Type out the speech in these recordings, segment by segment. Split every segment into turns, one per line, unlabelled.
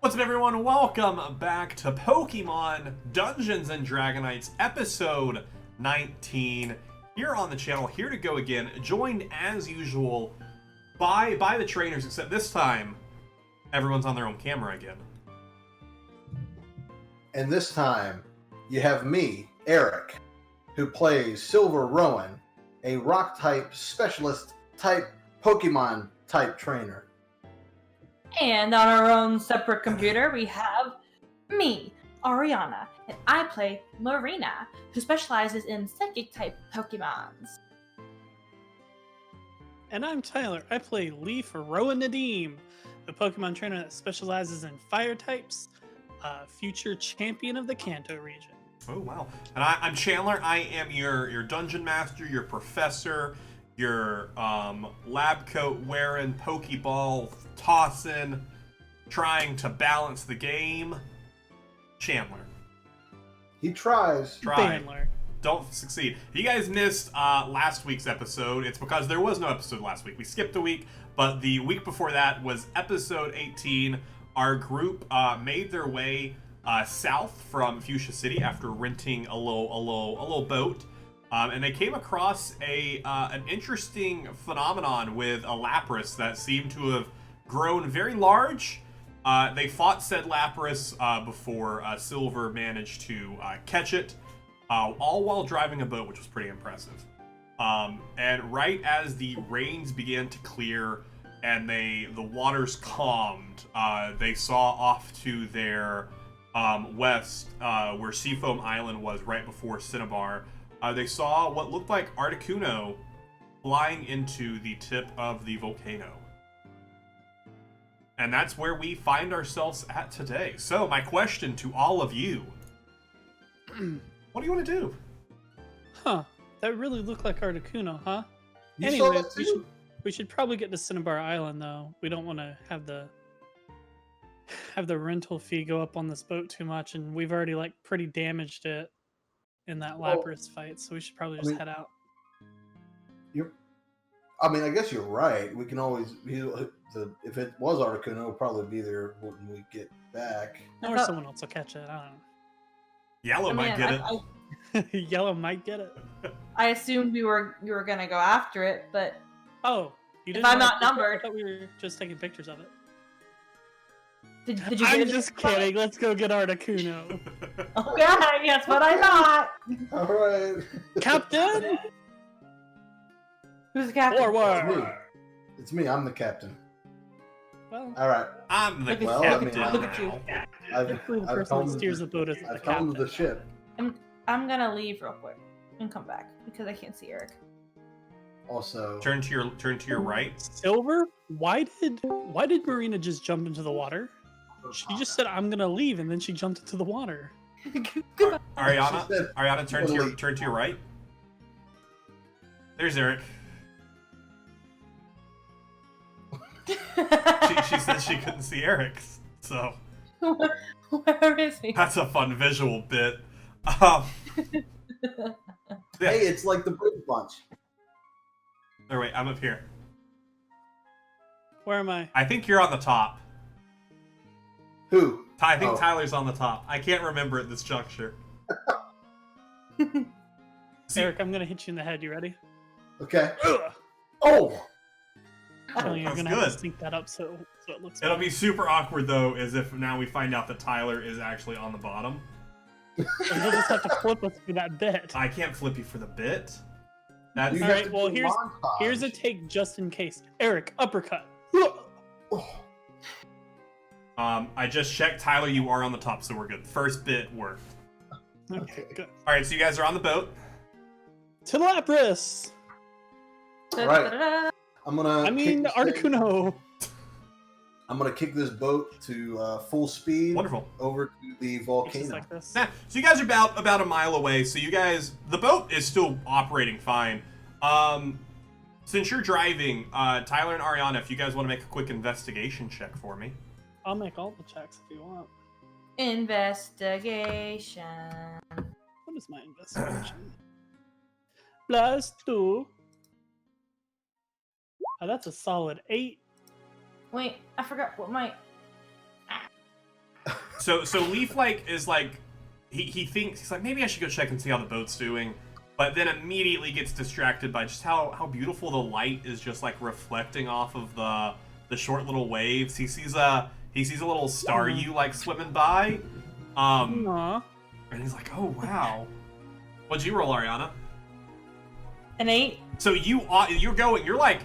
What's up, everyone? Welcome back to Pokemon Dungeons and Dragonites, episode 19. Here on the channel, here to go again, joined as usual by the trainers, except this time, everyone's on their own camera again.
And this time, you have me, Eric, who plays Silver Rowan, a rock-type specialist type Pokemon type trainer.
And on our own separate computer, we have me, Ariana, and I play Marina, who specializes in psychic-type Pokemons.
And I'm Tyler. I play Leaf Rowan Nadim, the Pokemon trainer that specializes in fire types, future champion of the Kanto region.
Oh, wow. And I'm Chandler. I am your dungeon master, your professor, your lab coat wearing, Pokeball tossing, trying to balance the game, Chandler.
He tries.
Bandler.
Don't succeed. If you guys missed last week's episode, it's because there was no episode last week. We skipped a week, but the week before that was episode 18. Our group made their way south from Fuchsia City after renting a little boat. And they came across an interesting phenomenon with a Lapras that seemed to have grown very large. They fought said Lapras before Silver managed to catch it, all while driving a boat, which was pretty impressive. And right as the rains began to clear and the waters calmed, they saw off to their west, where Seafoam Island was right before Cinnabar. They saw what looked like Articuno flying into the tip of the volcano. And that's where we find ourselves at today. So, my question to all of you, what do you want to do?
Huh. That really looked like Articuno, huh?
You saw
Anyway,
that too?
we should probably get to Cinnabar Island, though. We don't want to have the rental fee go up on this boat too much, and we've already pretty damaged it in that Lapras fight, so we should probably just head out.
I guess you're right. We can always... if it was Articuno, it'll probably be there when we get back.
Or someone else will catch it, I don't know.
Yellow might get it.
Yellow might get it.
I assumed you were gonna go after it, but
Oh, you didn't
if I'm
want to-
outnumbered,
I thought we were just taking pictures of it.
did you?
I'm
get
just kidding. Let's go get Articuno.
Okay, that's what I thought.
All right.
Captain!
Who's the captain?
Forward!
It's me. I'm the captain.
Well,
All right.
I'm the
Look
captain.
at you. Look at you.
hopefully the person that steers the boat is the
I've come to
captain.
the ship.
I'm gonna leave real quick and come back because I can't see Eric.
Also,
Turn to your right.
Silver? Why did Marina just jump into the water? She just said, "I'm gonna leave," and then she jumped into the water.
Goodbye.
Ariana, turn to your right. There's Eric. She said she couldn't see Eric, so
Where is he?
that's a fun visual bit.
hey, it's like the Brady Bunch.
Oh, wait, I'm up here.
Where am I?
I think you're on the top.
Who?
I think
Oh.
Tyler's on the top. I can't remember at this juncture. See,
Eric, I'm gonna hit you in the head. You ready?
Okay.
Ugh.
Oh!
Telling you, you're
that's
gonna have
good.
to sync that up so it looks.
It'll
better.
be super awkward, though, as if now we find out that Tyler is actually on the bottom.
You'll just have to flip us for that bit.
I can't flip you for the bit. That's
You
All
have
right,
to
well,
do montage.
here's a take just in case. Eric, uppercut.
Oh.
I just checked, Tyler. You are on the top, so we're good. First bit worked.
Okay, good.
All right, so you guys are on the boat.
To Lapras!
Right. I'm gonna.
I mean,
kick this thing-
Articuno.
I'm gonna kick this boat to full speed.
Wonderful.
Over to the
Just
volcano.
like this.
Nah, so you guys are about a mile away. So you guys, the boat is still operating fine. Since you're driving, Tyler and Ariana, if you guys want to make a quick investigation check for me.
I'll make all the checks if you want.
Investigation.
What is my investigation? +2. Oh, that's a solid 8.
Wait, I forgot what my...
So Leaf like is like he thinks he's like maybe I should go check and see how the boat's doing, but then immediately gets distracted by just how beautiful the light is just like reflecting off of the short little waves. He sees a little Staryu like swimming by,
Aww.
and he's like, oh wow. What'd you roll, Ariana?
An 8.
So you're going. You're like,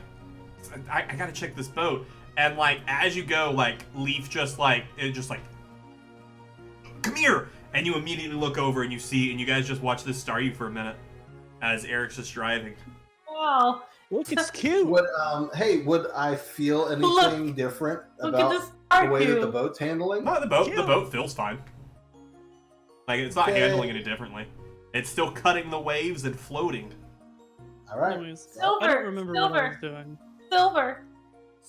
I gotta check this boat. And like as you go, like Leaf just like come here, and you immediately look over and you see, and you guys just watch this Staryu for a minute as Eric's just driving.
Wow.
Look, it's cute.
Would would I feel anything different
Look at
about
this
the way that the
Staryu.
boat's handling?
No, the boat feels fine. Like it's not
Okay.
handling any differently. It's still cutting the waves and floating.
All right.
Anyways, I
Silver,
don't remember what I
silver.
was doing.
Silver.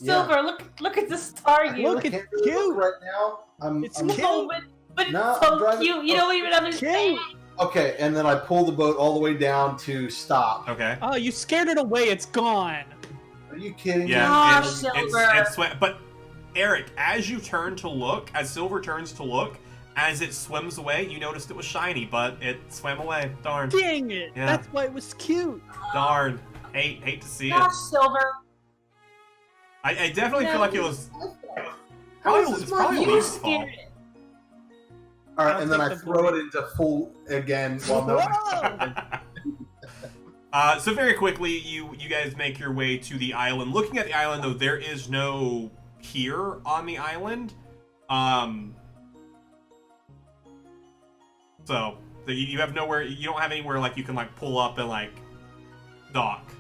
Yeah.
Silver. Look at the Staryu.
Look,
I
it's
can't really look
cute.
right now.
It's
I'm
cute.
No, but it's
No, I'm
so
driving-
cute. You don't even understand.
Okay, and then I pull the boat all the way down to stop.
Okay.
Oh, you scared it away. It's gone.
Are you kidding
Yeah.
me?
Gosh,
it's
Silver.
but Eric, as you turn to look, as Silver turns to look, as it swims away, you noticed it was shiny, but it swam away. Darn.
Dang it.
Yeah.
That's why it was cute.
Darn. Hate to see it.
Gosh, Silver.
I definitely feel like it was.
How is
Probably,
this
it's probably
my
You
Leaf's fault.
scared it.
All right,
I'll
and then I
take the
throw
blame.
it into full again while
Whoa!
So very quickly, you guys make your way to the island. Looking at the island, though, there is no pier on the island. So you have nowhere. You don't have anywhere like you can like pull up and like dock.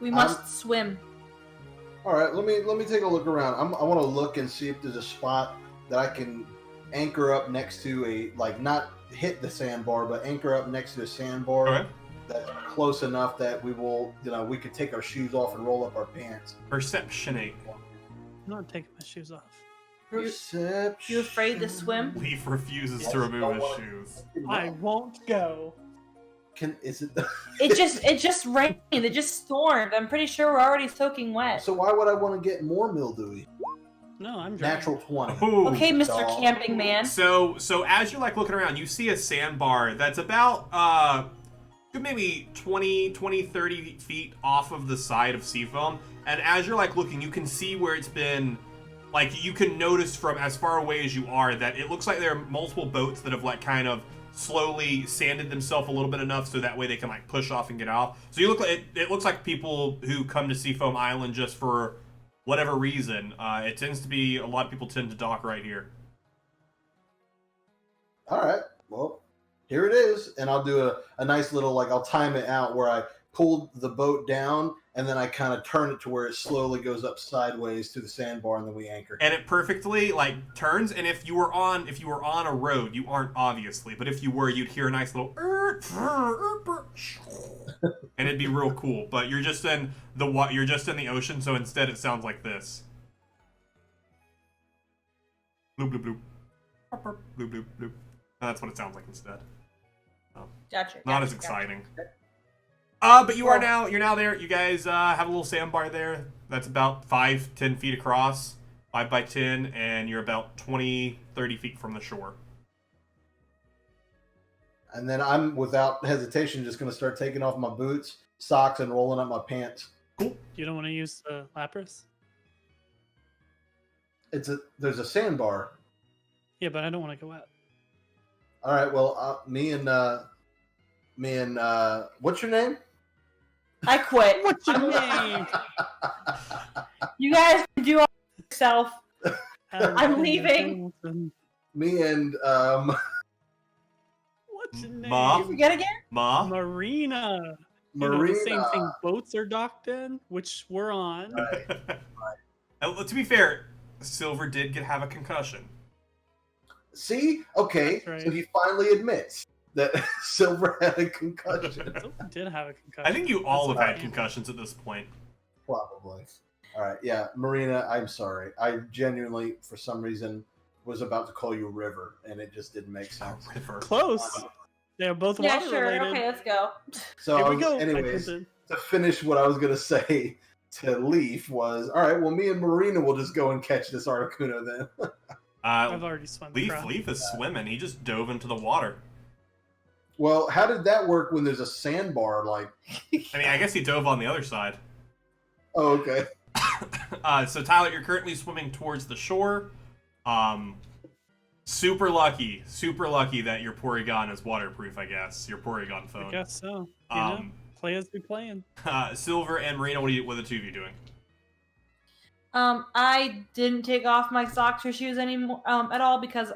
We must swim.
All right, let me take a look around. I want to look and see if there's a spot that I can anchor up next to a not hit the sandbar, but anchor up next to a sandbar
Okay.
that's close enough that we will, we could take our shoes off and roll up our pants.
Perceptionate.
I'm not taking my shoes off.
Perception.
You afraid to swim?
Leaf refuses to remove his shoes.
I won't go.
Is it?
It just rained. It just stormed. I'm pretty sure we're already soaking wet.
So why would I want to get more mildewy?
No, I'm driving.
Natural 20.
Ooh.
Okay, Mr.
Dog.
Camping Man.
So as you're like looking around, you see a sandbar that's about maybe 20, 30 feet off of the side of Seafoam. And as you're like looking, you can see where it's been. Like you can notice from as far away as you are that it looks like there are multiple boats that have like kind of slowly sanded themselves a little bit enough so that way they can like push off and get off. So you look like it looks like people who come to Seafoam Island just for whatever reason. It tends to be a lot of people tend to dock right here.
All right. Well, here it is, and I'll do a nice little I'll time it out where I pull the boat down and then I kind of turn it to where it slowly goes up sideways to the sandbar, and then we anchor.
And it perfectly like turns. And if you were on a road, you aren't obviously, but if you were, you'd hear a nice little and it'd be real cool. But you're just in the ocean, so instead it sounds like this. Bloop bloop bloop. Bloop bloop bloop. And that's what it sounds like instead.
Gotcha.
Not as
gotcha.
exciting. But you're now there. You guys have a little sandbar there that's about 5-10 feet across, 5 by 10, and you're about 20-30 feet from the shore.
And then I'm, without hesitation, just going to start taking off my boots, socks, and rolling up my pants.
You don't want to use the Lapras?
There's a sandbar.
Yeah, but I don't want to go wet.
All right. Well, me and what's your name?
I quit.
What's your name?
You guys can do all yourself. I'm leaving.
Me and
What's your name?
Ma?
You forget again?
Ma?
Marina.
Marina.
You know, the same thing boats are docked in, which we're on.
To be fair, Silver did have a concussion.
See? Okay.
That's right.
So he finally admits that Silver had a concussion.
Silver did have a concussion.
I think you all have
That's
had
right.
concussions at this point.
Probably. All right. Yeah. Marina, I'm sorry. I genuinely, for some reason, was about to call you River, and it just didn't make sense.
River.
Close. They're both
Yeah,
water
sure.
related.
Okay, let's go.
So,
Here we go.
anyways,
I did
to finish what I was going to say to Leaf was, all right, well, me and Marina will just go and catch this Articuno then.
I've already swum across.
Leaf is swimming. He just dove into the water.
Well, how did that work when there's a sandbar? Like,
I mean, I guess he dove on the other side.
oh, okay.
So Tyler, you're currently swimming towards the shore. Super lucky that your Porygon is waterproof. I guess your Porygon phone.
I guess so. You know, players be playing.
Silver and Marina, what are the two of you doing?
I didn't take off my socks or shoes anymore at all because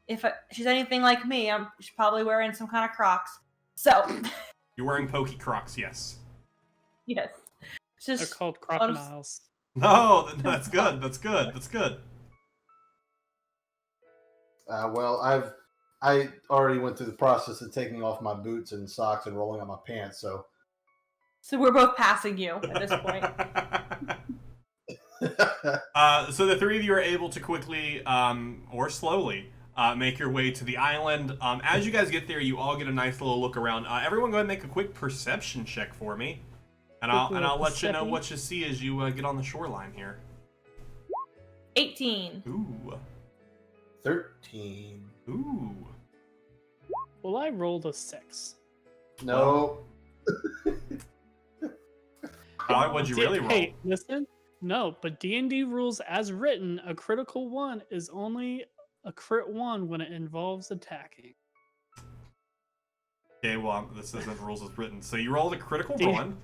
if she's anything like me, she's probably wearing some kind of Crocs. So
You're wearing Pokey Crocs, yes.
yes, it's just
They're called crocodiles.
No, that's good. That's good. That's good.
Well, I already went through the process of taking off my boots and socks and rolling on my pants, so.
So we're both passing you at this point.
So the three of you are able to quickly, or slowly, make your way to the island. As you guys get there, you all get a nice little look around. Everyone, go ahead and make a quick perception check for me, and I'll let you know what you see as you get on the shoreline here.
18.
Ooh.
13.
Ooh.
Well, I rolled a 6.
No.
What'd you really roll?
Hey, listen. No, but D&D rules as written, a critical 1 is only a crit 1 when it involves attacking.
Okay, well, this isn't rules as written. So you rolled a critical 1.
D&D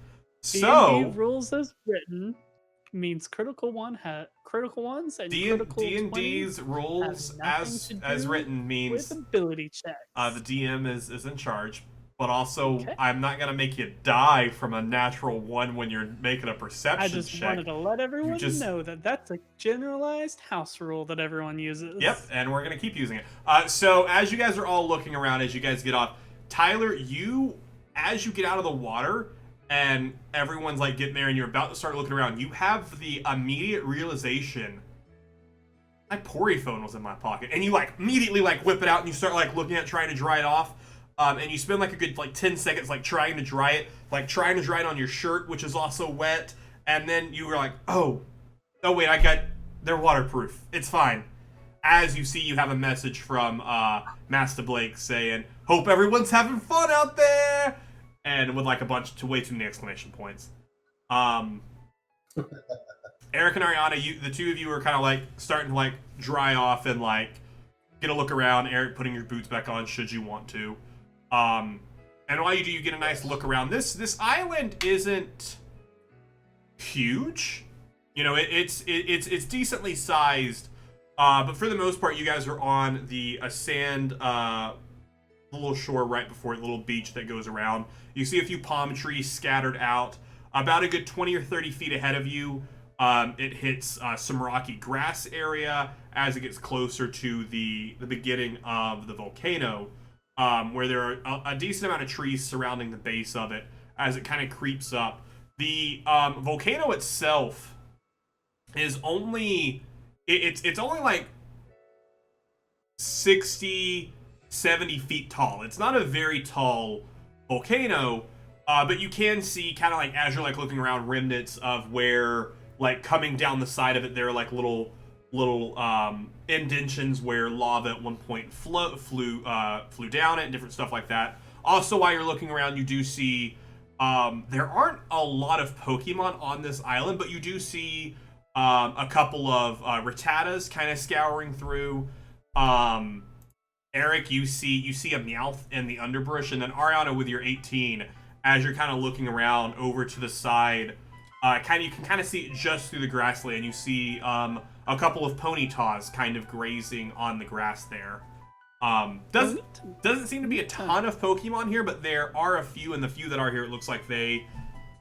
So
rules as written means critical 1 critical ones and critical
D&D's rules as written means
with ability checks.
The DM is in charge, but also
Okay.
I'm not gonna make you die from a natural 1 when you're making a perception
I just
check.
wanted to let everyone know that that's a generalized house rule that everyone uses.
Yep, and we're gonna keep using it. So as you guys are all looking around, as you guys get off, Tyler, as you get out of the water and everyone's like getting there and you're about to start looking around, you have the immediate realization, my Pori phone was in my pocket, and you like immediately like whip it out and you start like looking at it, trying to dry it off. And you spend like a good like 10 seconds like trying to dry it on your shirt, which is also wet, and then you were like, oh wait, they're waterproof, it's fine. As you see, you have a message from Master Blake saying, hope everyone's having fun out there, and with like a bunch way too many exclamation points. Eric and Ariana, the two of you are kind of like starting to like dry off and like get a look around. Eric putting your boots back on should you want to. And while you do, you get a nice look around. This island isn't huge. You know, it's decently sized. But for the most part, you guys are on the sand little shore right before it, little beach that goes around. You see a few palm trees scattered out. About a good 20 or 30 feet ahead of you, it hits some rocky grass area as it gets closer to the beginning of the volcano, where there are a decent amount of trees surrounding the base of it as it kind of creeps up. The volcano itself is only... It's only like 60, 70 feet tall. It's not a very tall volcano, but you can see kind of like as you're like looking around remnants of where like coming down the side of it, there are like little indentions where lava at one point flew down it and different stuff like that. Also, while you're looking around, you do see there aren't a lot of Pokemon on this island, but you do see a couple of Rattatas kind of scouring through. Eric, you see a Meowth in the underbrush, and then Ariana with your 18, as you're kind of looking around over to the side, you can kind of see it just through the grassland. You see a couple of Ponytas kind of grazing on the grass there. Doesn't seem to be a ton of Pokemon here, but there are a few, and the few that are here, it looks like they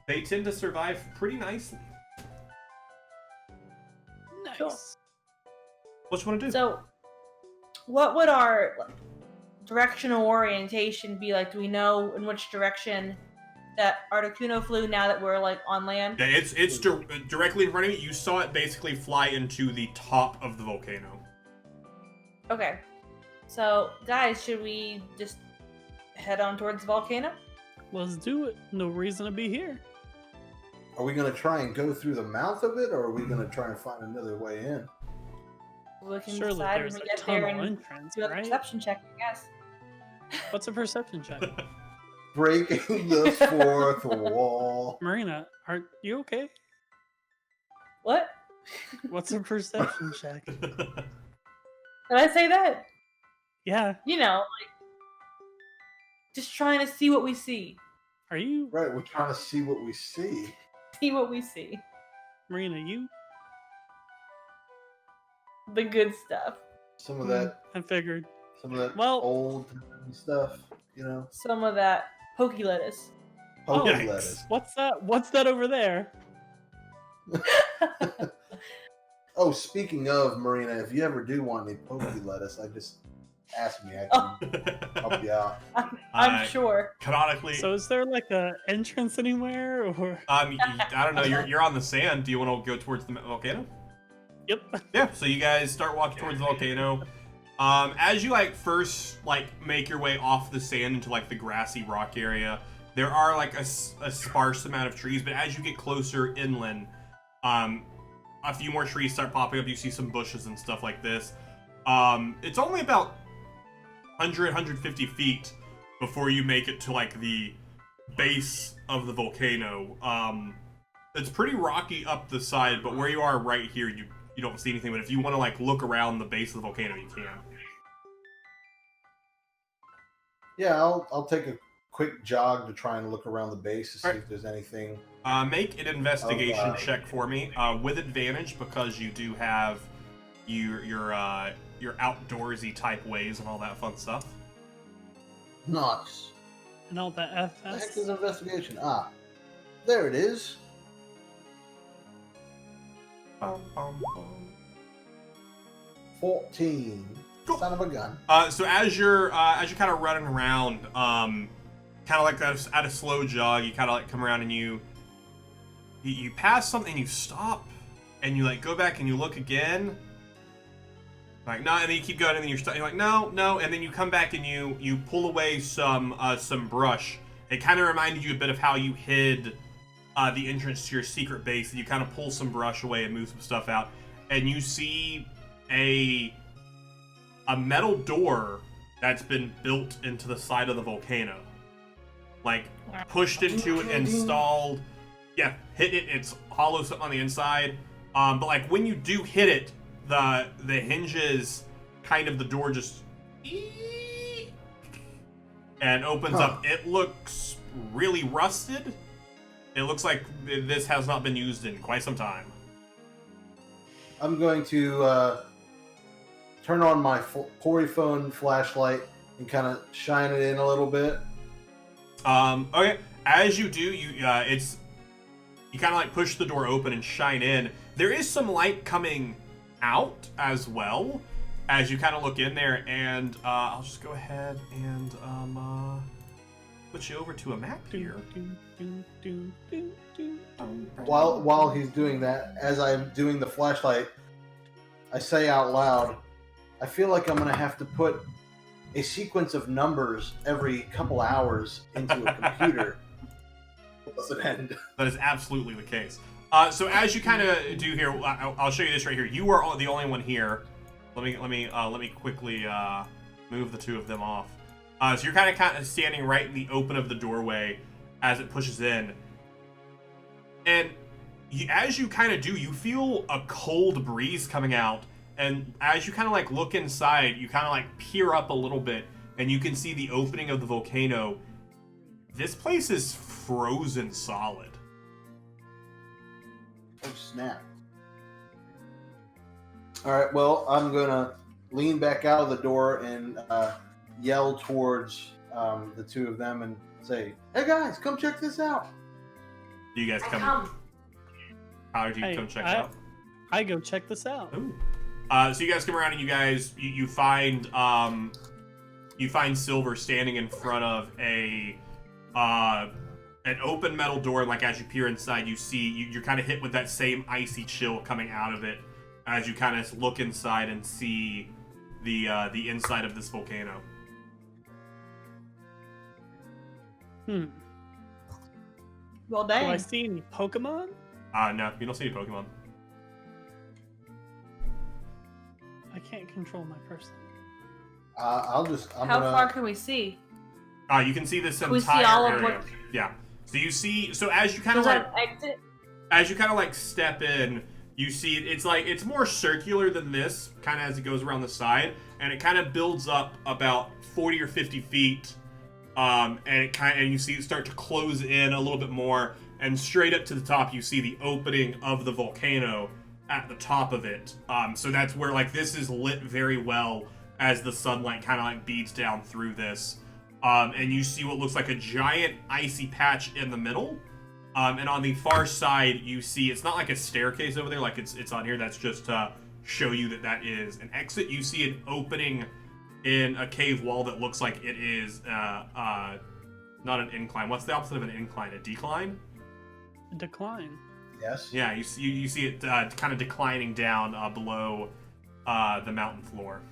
tend to survive pretty nicely.
Nice.
Cool.
What you want to do?
So, what would our directional orientation be like? Do we know in which direction that Articuno flew now that we're like on land?
Yeah, it's directly in front of you. You saw it basically fly into the top of the volcano.
Okay. So, guys, should we just head on towards the volcano?
Let's do it. No reason to be here.
Are we going to try and go through the mouth of it, or are we going to try and find another way in?
We can
Surely
decide when
there's
we
a
get there
tunnel
and
entrance,
do a
right?
perception check, I guess.
What's a perception check?
Breaking the fourth wall.
Marina, are you okay?
What?
What's a perception check?
Did I say that?
Yeah.
You know, like, just trying to see what we see.
Are you,
Right, we're trying to see what we see.
See what we see.
Marina? You?
The good stuff.
Some of that,
I figured.
Well, old stuff, you know.
Some of that pokey lettuce.
Pokey
Yikes.
lettuce.
What's that? What's that over there?
Oh, speaking of, Marina, if you ever do want any pokey lettuce, I just ask me. I can help you out.
I'm sure.
Canonically,
So is there like a entrance anywhere, or?
I don't know. You're on the sand. Do you want to go towards the volcano?
Yep.
Yeah. So you guys start walking towards the volcano. As you first make your way off the sand into the grassy rock area, there are a sparse amount of trees. But as you get closer inland, a few more trees start popping up. You see some bushes and stuff like this. It's only about 150 feet before you make it to the base of the volcano. It's pretty rocky up the side, but where you are right here, you don't see anything. But if you want to look around the base of the volcano, you can.
Yeah, I'll take a quick jog to try and look around the base to see
Alright.
if there's anything.
Make an investigation check for me with advantage because you do have your outdoorsy type ways and all that fun stuff.
Nice.
And all the
What the heck
FS.
is investigation? Ah, there it is. 14.
Cool.
Son of a gun.
So as you're kind of running around, kind of at a slow jog, you kind of come around and you pass something, you stop, and you go back and you look again. No, and then you keep going, and then you're like, no, and then you come back and you pull away some brush. It kind of reminded you a bit of how you hid the entrance to your secret base. And you kind of pull some brush away and move some stuff out, and you see a metal door that's been built into the side of the volcano, pushed into it, installed. Yeah, hit it. It's hollow something on the inside. But when you do hit it, the hinges, kind of the door just and opens up. It looks really rusted. It looks like this has not been used in quite some time.
I'm going to turn on my Poryphone flashlight and kind of shine it in a little bit.
Okay. As you do, you kind of push the door open and shine in. There is some light coming out as well as you kind of look in there, and I'll just go ahead and put you over to a map here.
While he's doing that, as I'm doing the flashlight, I say out loud, I feel like I'm going to have to put a sequence of numbers every couple hours into a computer. It doesn't end.
That is absolutely the case. So as you kind of do here, I'll show you this right here. You are the only one here. Let me quickly move the two of them off. So you're kind of standing right in the open of the doorway as it pushes in, and as you kind of do, you feel a cold breeze coming out. And as you kind of look inside, you kind of peer up a little bit, and you can see the opening of the volcano. This place is frozen solid.
Oh, snap. Alright, well, I'm going to lean back out of the door and yell towards the two of them and say, hey guys, come check this out.
Do you guys come? How do you come check it out?
I go check this out.
Ooh. So you guys come around and you find Silver standing in front of an open metal door, and as you peer inside, you see you're kind of hit with that same icy chill coming out of it as you kind of look inside and see the inside of this volcano.
Well,
Do I
dang.
see any Pokemon?
No, you don't see any Pokemon.
I can't control my person.
I'm
How
gonna.
far can we see?
You can see this
Can we see
entire
all of
area.
what?
Yeah. So you see. So as you kind
Does
of like,
that exit?
as you kind of like step in, you see it's more circular than this, kind of as it goes around the side, and it kind of builds up about 40 or 50 feet, and you see it start to close in a little bit more, and straight up to the top you see the opening of the volcano at the top of it. So that's where like this is lit very well as the sunlight kind of like beats down through this, and you see what looks like a giant icy patch in the middle. And on the far side, you see it's not like a staircase over there, like it's on here. That's just to show you that is an exit. You see an opening in a cave wall that looks like it is not an incline. What's the opposite of an incline? A decline?
Decline.
Yes.
Yeah, you see it kind of declining down below the mountain floor.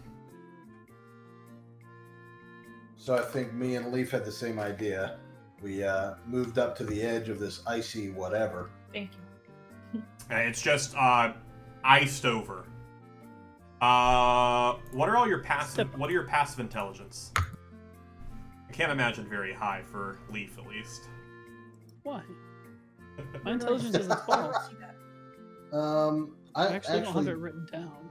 So I think me and Leaf had the same idea. We moved up to the edge of this icy whatever.
Thank you.
It's just iced over. What are your passive intelligence? I can't imagine very high for Leaf, at least.
Why? My intelligence is a 12.
I
I actually don't have it written down.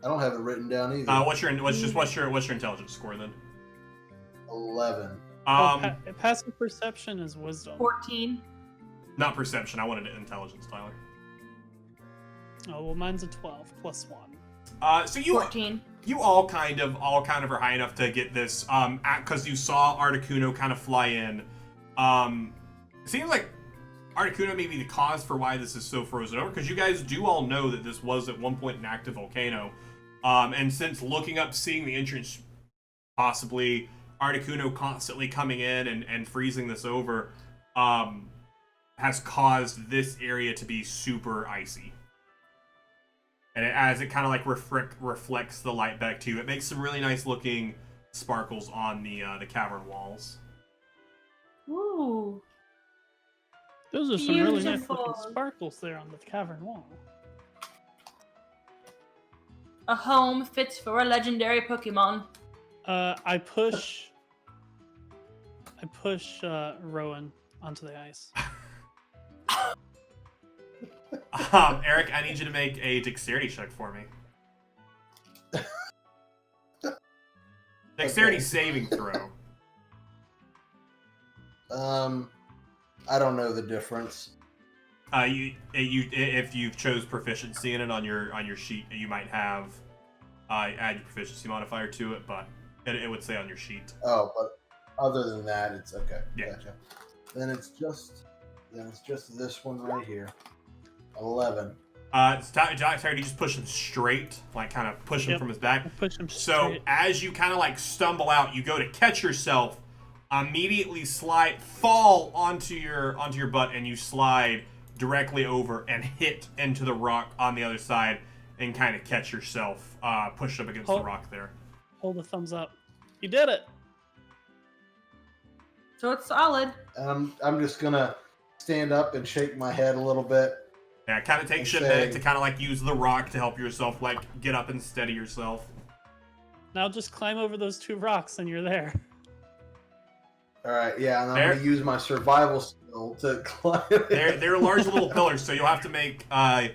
I don't have it written down either.
What's your intelligence score then?
11.
Passive perception is wisdom.
14.
Not perception. I wanted intelligence, Tyler.
Oh well, mine's a 12 plus 1.
So you
14.
You all kind of are high enough to get this. Because you saw Articuno kind of fly in. It seems like Articuno may be the cause for why this is so frozen over. Because you guys do all know that this was at one point an active volcano. And since looking up, seeing the entrance, possibly Articuno constantly coming in and freezing this over, has caused this area to be super icy. And as it kind of like reflects the light back to you, it makes some really nice looking sparkles on the cavern walls.
Ooh.
Those are some really nice
Beautiful.
looking sparkles there on the cavern wall.
A home fits for a legendary Pokemon.
I push Rowan onto the ice.
Eric, I need you to make a dexterity check for me. Dexterity saving throw.
I don't know the difference.
If you chose proficiency in it on your sheet, you might have add your proficiency modifier to it, but it would say on your sheet.
Oh, but other than that, it's okay.
Yeah.
Gotcha. Then it's just this one right here. 11.
Tyler, you just push him straight, like kind of push him from his back.
I push him
So
straight.
as you kind of like stumble out, you go to catch yourself, immediately fall onto your butt, and you slide directly over and hit into the rock on the other side, and kind of catch yourself pushed up against the rock there.
Hold the thumbs up. You did it.
So it's solid.
I'm just gonna stand up and shake my head a little bit.
Yeah, it kind of takes you a minute to kind of like use the rock to help yourself like get up and steady yourself.
Now just climb over those 2 rocks and you're there.
All right, yeah, and I'm
There.
gonna use my survival skill to climb.
They're large little pillars, so you'll have to make what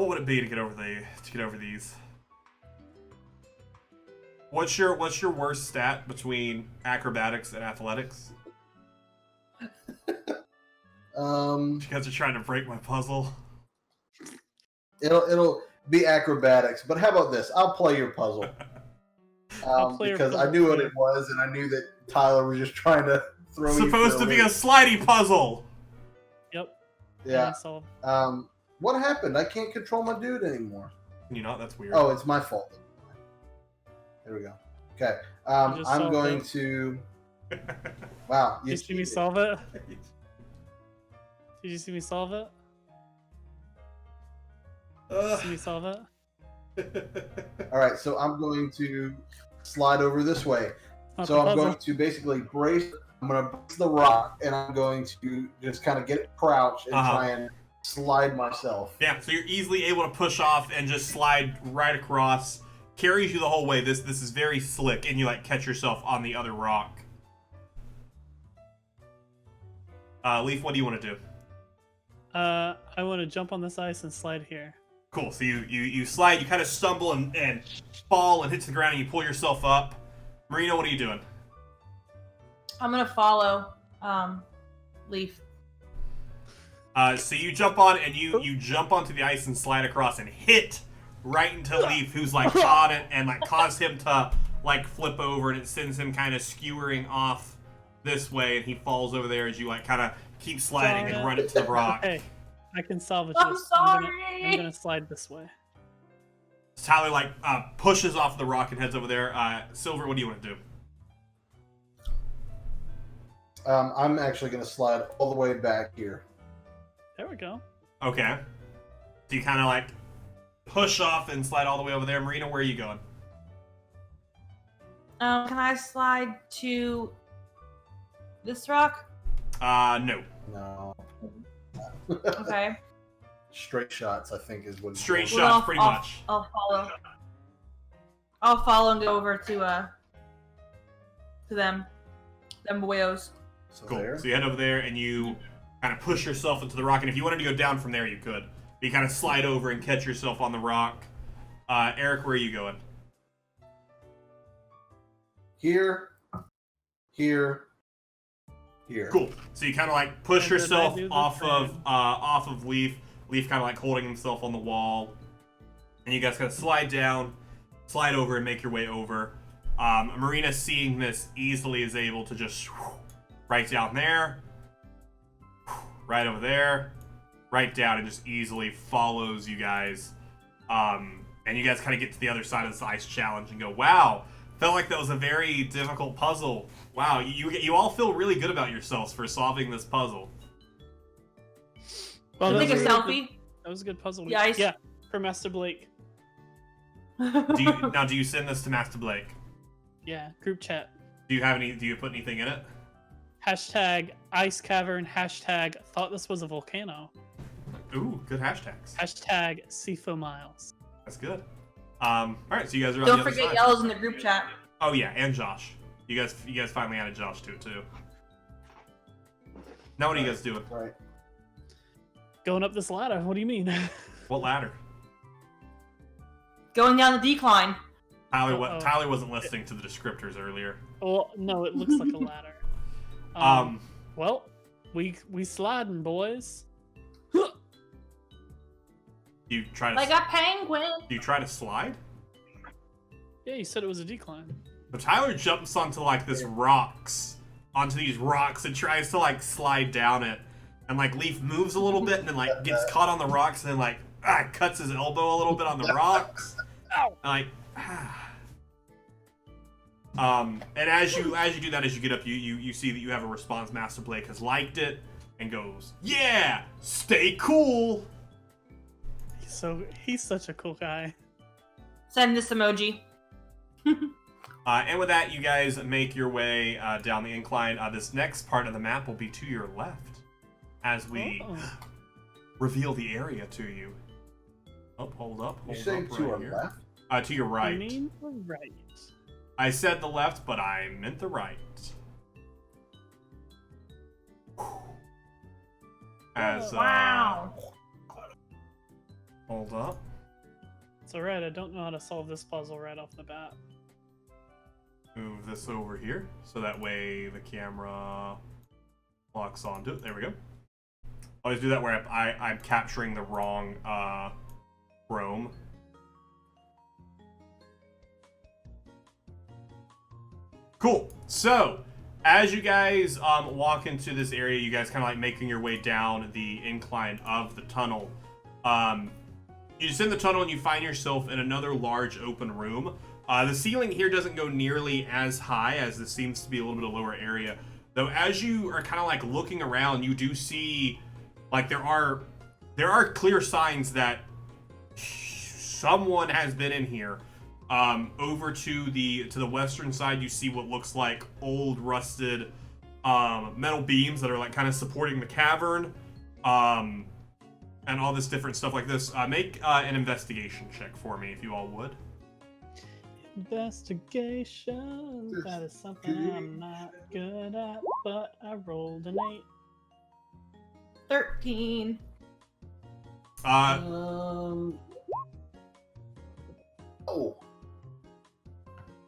would it be to get over these? What's your worst stat between acrobatics and athletics? You guys are trying to break my puzzle.
It'll be acrobatics, but how about this? I'll play your puzzle.
I'll play your
because I
puzzle
knew what
too.
it was, and I knew that Tyler was just trying to throw you.
Supposed to be a slidey puzzle.
Yep.
Yeah.
So
What happened? I can't control my dude anymore.
Can you not? That's weird.
Oh, it's my fault. There we go. Okay.
You just
I'm
solved
going
it.
to. Wow.
Did you see me solve it? Did you see me solve it? Did you see me solve it?
All right. So I'm going to slide over this way.
Not
So
the
I'm
puzzle.
going to basically brace. I'm going to brace the rock, and I'm going to just kind of get it crouched and try and slide myself.
Yeah, so you're easily able to push off and just slide right across. Carries you the whole way. This is very slick, and you like catch yourself on the other rock. Leaf, what do you want to do?
I want to jump on this ice and slide here.
Cool. So you slide, you kind of stumble and fall and hit the ground, and you pull yourself up. Marina, what are you doing?
I'm gonna follow Leaf.
So you jump on and you jump onto the ice and slide across and hit right into Leaf, who's like on it, and like cause him to like flip over, and it sends him kind of skewering off this way, and he falls over there as you like kind of keep sliding and run into the rock.
Hey, I can salvage
I'm
this.
sorry.
I'm gonna slide this way.
Tyler like pushes off the rock and heads over there. Silver, what do you want to do?
I'm actually going to slide all the way back here.
There we go.
Okay. So you kind of like push off and slide all the way over there. Marina, where are you going?
Can I slide to this rock?
No.
No.
Okay.
Straight shots, I think, is what it's
Straight
called.
shots, pretty much.
I'll follow. I'll follow and go over to them boyos.
So
Cool.
there.
So you head over there and you kind of push yourself into the rock. And if you wanted to go down from there, you could. But you kind of slide over and catch yourself on the rock. Eric, where are you going?
Here. Here.
Cool. So you kind of like push
How did I
yourself
do this
off
then?
of Leaf. Leaf kind of like holding himself on the wall. And you guys kind of slide down, slide over, and make your way over. Marina, seeing this easily, is able to just right down there, right over there, right down, and just easily follows you guys. And you guys kind of get to the other side of this ice challenge and go, wow, felt like that was a very difficult puzzle. Wow, you all feel really good about yourselves for solving this puzzle.
Well,
Take a
that was
selfie.
That was a good puzzle.
Yeah,
Yeah, for Master Blake.
Do you send this to Master Blake?
Yeah, group chat.
Do you put anything in it?
Hashtag ice cavern. Hashtag thought this was a volcano.
Ooh, good hashtags.
Hashtag Seafoam Island.
That's good. All right, so you guys are on
Don't
the other
forget
side.
Yellow's in the group chat.
Oh yeah, and Josh. You guys finally added Josh to it too. Now what are you guys doing?
Right.
Going up this ladder. What do you mean?
What ladder?
Going down the decline.
Uh-oh.
Tyler wasn't listening to the descriptors earlier.
Well, no, it looks like a ladder. Well, we sliding, boys.
You try to
Like a penguin.
do you try to slide?
Yeah, you said it was a decline.
But Tyler jumps onto like these rocks and tries to like slide down it. And like Leaf moves a little bit and then like gets caught on the rocks and then like cuts his elbow a little bit on the rocks.
Ow!
And, like and as you do that, as you get up, you see that you have a response. Master Blake has liked it and goes, "Yeah, stay cool."
He's such a cool guy.
Send this emoji.
And with that, you guys make your way down the incline. This next part of the map will be to your left as we reveal the area to you. Oh, hold up.
You
Hold
say
up
to
right
our
here.
left?
To your right.
I mean, right.
I said the left, but I meant the right. As,
Wow.
Hold up.
It's alright, I don't know how to solve this puzzle right off the bat.
Move this over here, so that way the camera locks onto it. There we go. Always do that where I'm capturing the wrong chrome. Cool. So, as you guys walk into this area, you guys kind of like making your way down the incline of the tunnel. You descend the tunnel and you find yourself in another large open room. The ceiling here doesn't go nearly as high, as this seems to be a little bit of a lower area. Though as you are kind of like looking around, you do see like there are clear signs that someone has been in here. Over to the western side, you see what looks like old rusted metal beams that are like kind of supporting the cavern. and all this different stuff like this. Make an investigation check for me, if you all would.
Investigation. That is something I'm not good at, but I rolled an 8.
13.
Oh.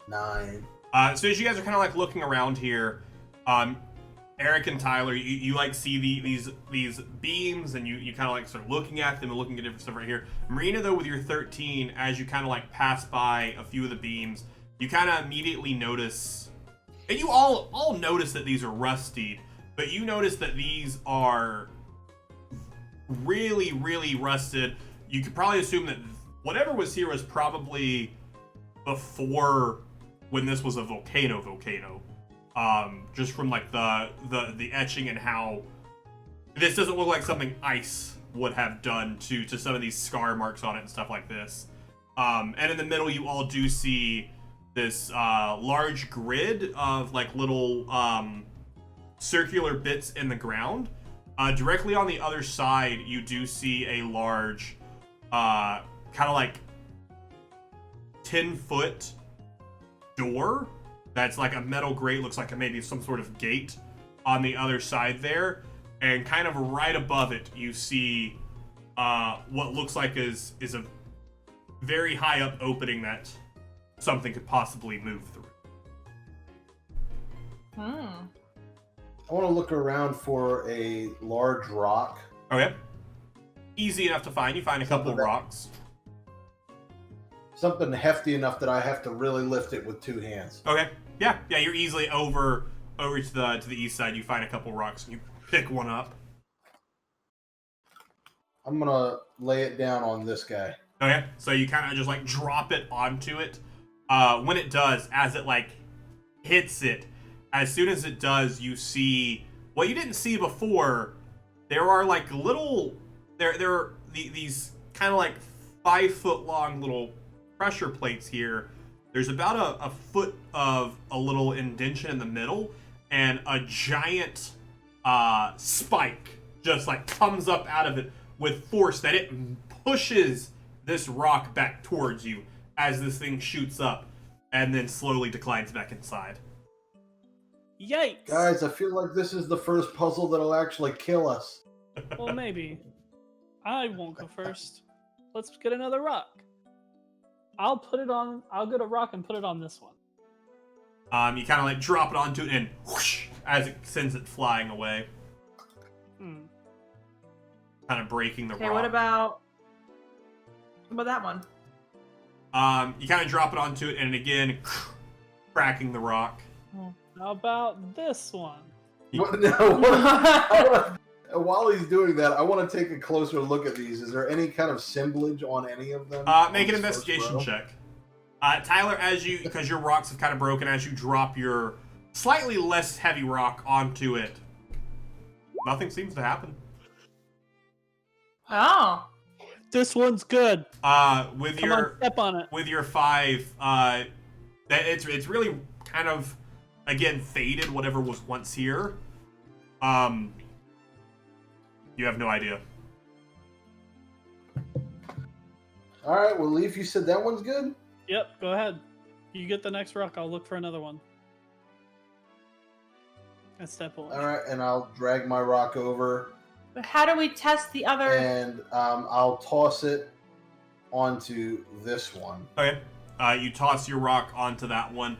9.
So as you guys are kind of like looking around here, Eric and Tyler, you like see these beams, and you kind of like start looking at them and looking at different stuff right here. Marina, though, with your 13, as you kind of like pass by a few of the beams, you kind of immediately notice, and you all notice that these are rusted, but you notice that these are really, really rusted. You could probably assume that whatever was here was probably before when this was a volcano. Just from like the etching and how this doesn't look like something ice would have done to some of these scar marks on it and stuff like this. And in the middle, you all do see this large grid of like little circular bits in the ground. Directly on the other side, you do see a large kind of like 10-foot door that's like a metal grate, looks like maybe some sort of gate on the other side there, and kind of right above it you see what looks like is a very high up opening that something could possibly move through.
I want to look around for a large rock.
Okay. Easy enough to find. You find a couple of rocks.
Something hefty enough that I have to really lift it with 2 hands.
Okay. Yeah. You're easily over to the east side. You find a couple rocks and you pick one up.
I'm gonna lay it down on this guy.
Okay. So you kind of just like drop it onto it. When it does, as it like hits it, as soon as it does, you see what you didn't see before. There are like little there are these kind of like 5-foot long little pressure plates here. There's about a foot of a little indentation in the middle, and a giant spike just like comes up out of it with force that it pushes this rock back towards you as this thing shoots up and then slowly declines back inside.
Yikes!
Guys, I feel like this is the first puzzle that'll actually kill us.
Well, maybe. I won't go first. Let's get another rock. I'll get a rock and put it on this one.
You kind of like drop it onto it and whoosh, as it sends it flying away. Kind of breaking the rock.
Okay, what about that one?
You kind of drop it onto it and again cracking the rock.
How about this one?
While he's doing that, I want to take a closer look at these. Is there any kind of assemblage on any of them?
Make an investigation check. Tyler, because your rocks have kind of broken, as you drop your slightly less heavy rock onto it, nothing seems to happen.
Oh.
This one's good.
Step
on it.
With your 5, it's really kind of again faded whatever was once here. You have no idea.
All right, well, Leaf, you said that one's good?
Yep, go ahead. You get the next rock. I'll look for another one. That's step 1.
All right, and I'll drag my rock over.
But how do we test the other?
And I'll toss it onto this one.
Okay. You toss your rock onto that one,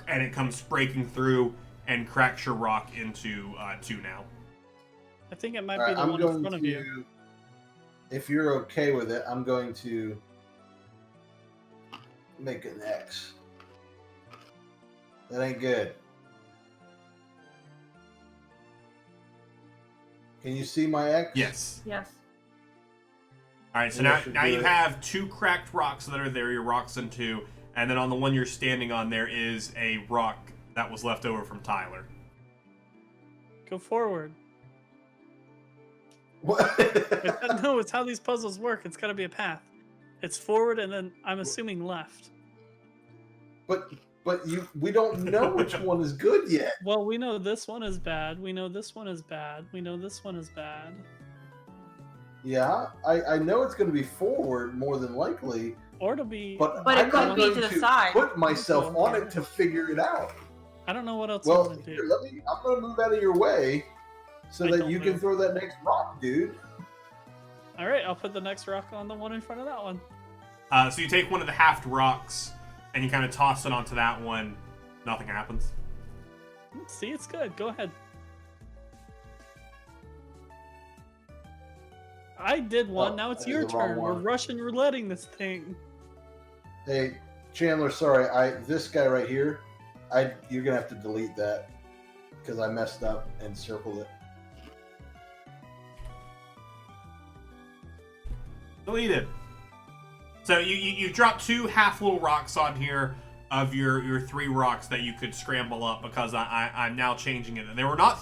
and it comes breaking through and cracks your rock into 2 now.
I think it might be the one in front of you.
If you're okay with it, I'm going to make an X. That ain't good. Can you see my X?
Yes.
Yes.
All right, so now you have 2 cracked rocks that are there. Your rock's in 2, and then on the one you're standing on, there is a rock that was left over from Tyler.
Go forward.
What?
No, it's how these puzzles work. It's got to be a path. It's forward, and then I'm assuming left.
But we don't know which one is good yet.
Well, we know this one is bad. We know this one is bad. We know this one is bad.
Yeah, I know it's going to be forward more than likely,
Or to be.
but
But it
I'm
could
not
be
going
to the side.
put myself on it to figure it out.
I don't know what else you
Well,
want to
here,
do.
I'm going to move out of your way so
I
that
don't
you can
move.
throw that next rock, dude.
All right, I'll put the next rock on the one in front of that one.
So you take one of the halved rocks and you kind of toss it onto that one. Nothing happens.
See, it's good. Go ahead. I did one.
Oh,
now it's
I did
your
the wrong
turn. We're
one.
Russian rouletting this thing.
Hey, Chandler, sorry, this guy right here, you're gonna have to delete that because I messed up and circled it.
Delete it. So you drop two half little rocks on here of your 3 rocks that you could scramble up because I'm now changing it. There were not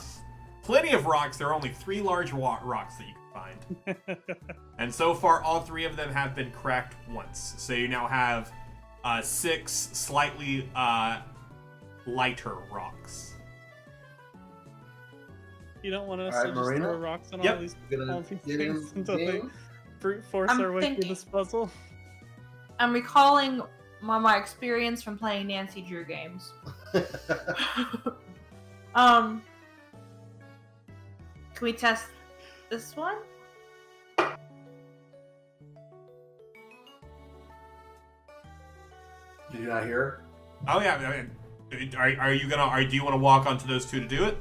plenty of rocks. There are only 3 large rocks that you can find. And so far, all 3 of them have been cracked once. So you now have 6 slightly lighter rocks.
You don't want us
All
to
right,
just
Marina?
throw rocks on
Yep.
all these
Gonna
things
get in
until they
game?
brute force
I'm
our way through
thinking.
this puzzle.
I'm recalling my experience from playing Nancy Drew games. Can we test this one?
Did you not hear?
Oh yeah. I mean, are you gonna? Do you want to walk onto those 2 to do it?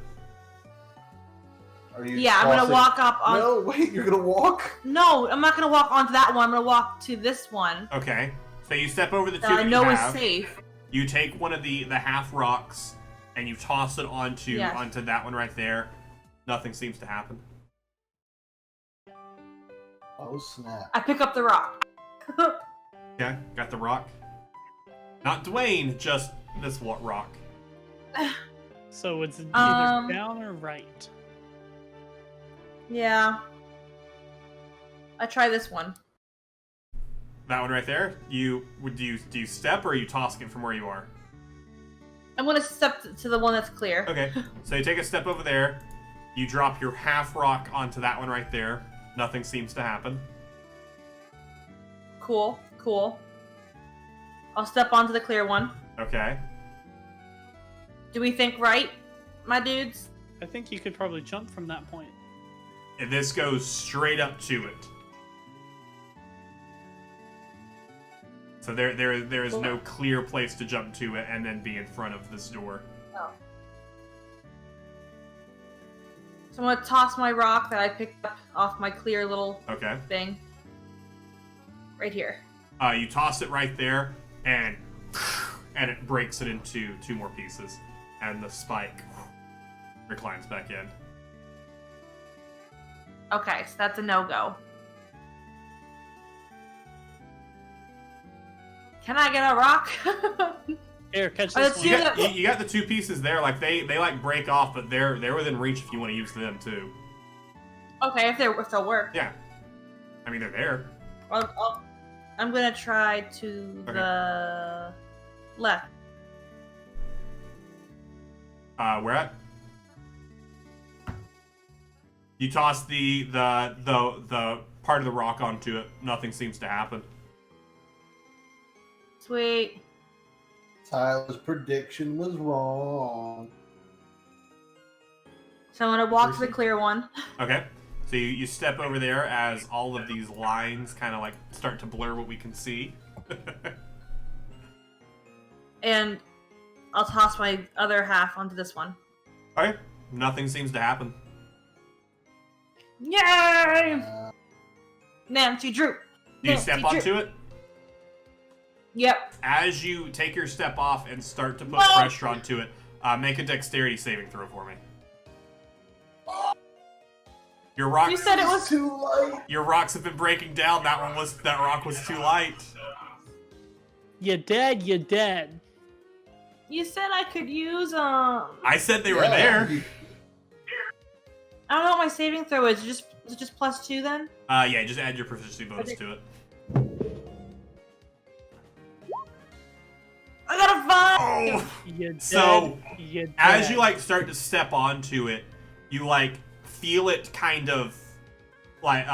Are you?
Yeah, I'm gonna
tossing-
walk up on.
No, wait, you're gonna walk?
No, I'm not gonna walk onto that one. I'm gonna walk to this one
Okay. So you step over the 2
that I
that
know
you
is
have.
safe.
You take one of the half rocks and you toss it onto
Yes.
onto that one right there. Nothing seems to happen.
Oh snap!
I pick up the rock.
Okay, got the rock. Not Dwayne, just this rock.
So it's either
Um,
down or right.
Yeah. I try this one.
That one right there. Do you step or are you tossing it from where you are?
I'm gonna step to the one that's clear.
Okay. So you take a step over there. You drop your half rock onto that one right there. Nothing seems to happen.
Cool, cool. I'll step onto the clear one.
Okay.
Do we think right, my dudes?
I think you could probably jump from that point.
And this goes straight up to it. So there is no clear place to jump to it and then be in front of this door.
Oh. So I'm gonna toss my rock that I picked up off my clear little
Okay.
thing. Right here.
You toss it right there, and it breaks it into 2 more pieces, and the spike reclines back in.
Okay, so that's a no-go. Can I get a rock?
Here, catch
Oh,
this
that's
one.
You got, you got the 2 pieces there, like they like break off, but they're within reach if you want to use them too.
Okay, if they'll work.
Yeah, I mean they're there.
I'm gonna try to
Okay.
the left.
Where at? You toss the part of the rock onto it. Nothing seems to happen.
Sweet.
Tyler's prediction was wrong.
So I'm gonna walk to the clear one.
Okay. So you step over there as all of these lines kind of like start to blur what we can see.
And I'll toss my other half onto this one.
Okay. Nothing seems to happen.
Yay!
Uh,
Nancy Drew.
Do you
Nancy
step
Drew.
onto it?
Yep.
As you take your step off and start to put
No!
pressure onto it, make a dexterity saving throw for me. Your rocks,
You said it was.
too light.
your rocks have been breaking down. That rock was too light.
You dead, you dead.
You said I could use
I said they were
Yeah.
there.
I don't know what my saving throw is. Is it just +2 then?
Yeah, just add your proficiency bonus to it.
I got a 5.
Oh!
You dead,
So,
you dead.
As you like start to step onto it, you like feel it kind of like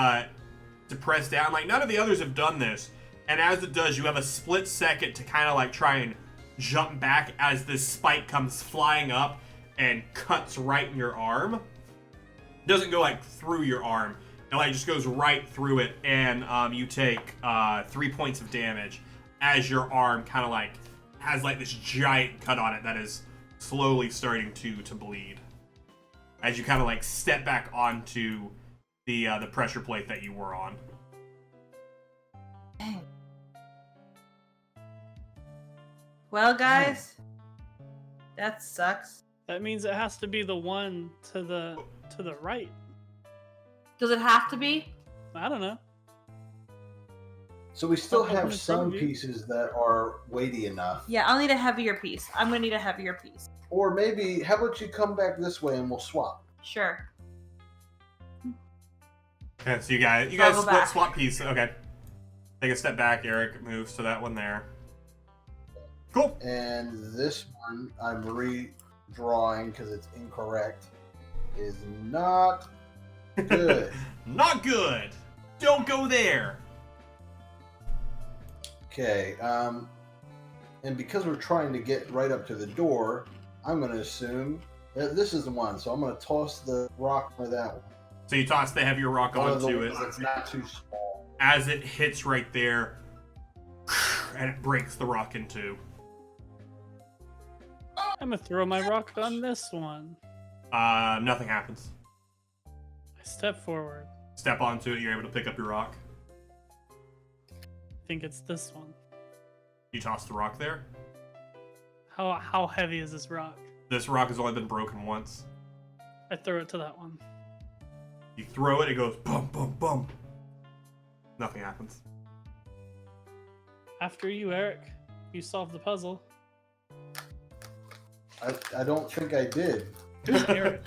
to press down. Like, none of the others have done this. And as it does, you have a split second to kind of like try and jump back as this spike comes flying up and cuts right in your arm. It doesn't go like through your arm. It like just goes right through it, and you take 3 points of damage as your arm kind of like has like this giant cut on it that is slowly starting to bleed. As you kind of like step back onto the pressure plate that you were on.
Dang. Well, guys, that sucks.
That means it has to be the one to the right.
Does it have to be?
I don't know.
So we still
Something
have
in
some
front of you.
pieces that are weighty enough.
Yeah, I'll need a heavier piece. I'm gonna need a heavier piece.
Or maybe, how about you come back this way and we'll swap?
Sure.
Yeah, so you guys
I'll go back.
swap piece. Okay. Take a step back. Eric moves to that one there. Cool.
And this one I'm redrawing because it's incorrect. Is not good.
Not good. Don't go there.
Okay, and because we're trying to get right up to the door, I'm going to assume that this is the one. So I'm going to toss the rock for that one.
So you toss the heavier rock
One of the
onto it.
ones that's not too small.
As it hits right there, and it breaks the rock in two.
I'm gonna throw my rock on this one.
Nothing happens.
I step forward.
Step onto it, you're able to pick up your rock.
I think it's this one.
You toss the rock there.
How heavy is this rock?
This rock has only been broken once.
I throw it to that one.
You throw it, it goes bum, bum, bum. Nothing happens.
After you, Eric. You solved the puzzle.
I don't think I did.
Who's Eric?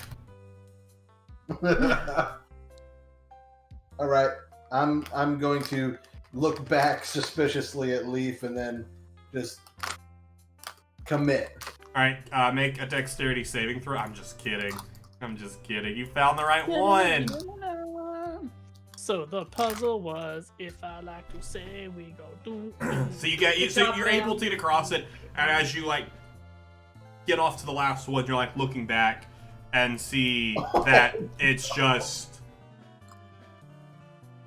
All right, I'm going to look back suspiciously at Leaf and then just commit.
Alright, make a dexterity saving throw. I'm just kidding. You found the right one.
So the puzzle was, if I like to say, we go do.
So you're able to get across it, and as you like get off to the last one, you're like looking back and see that it's just,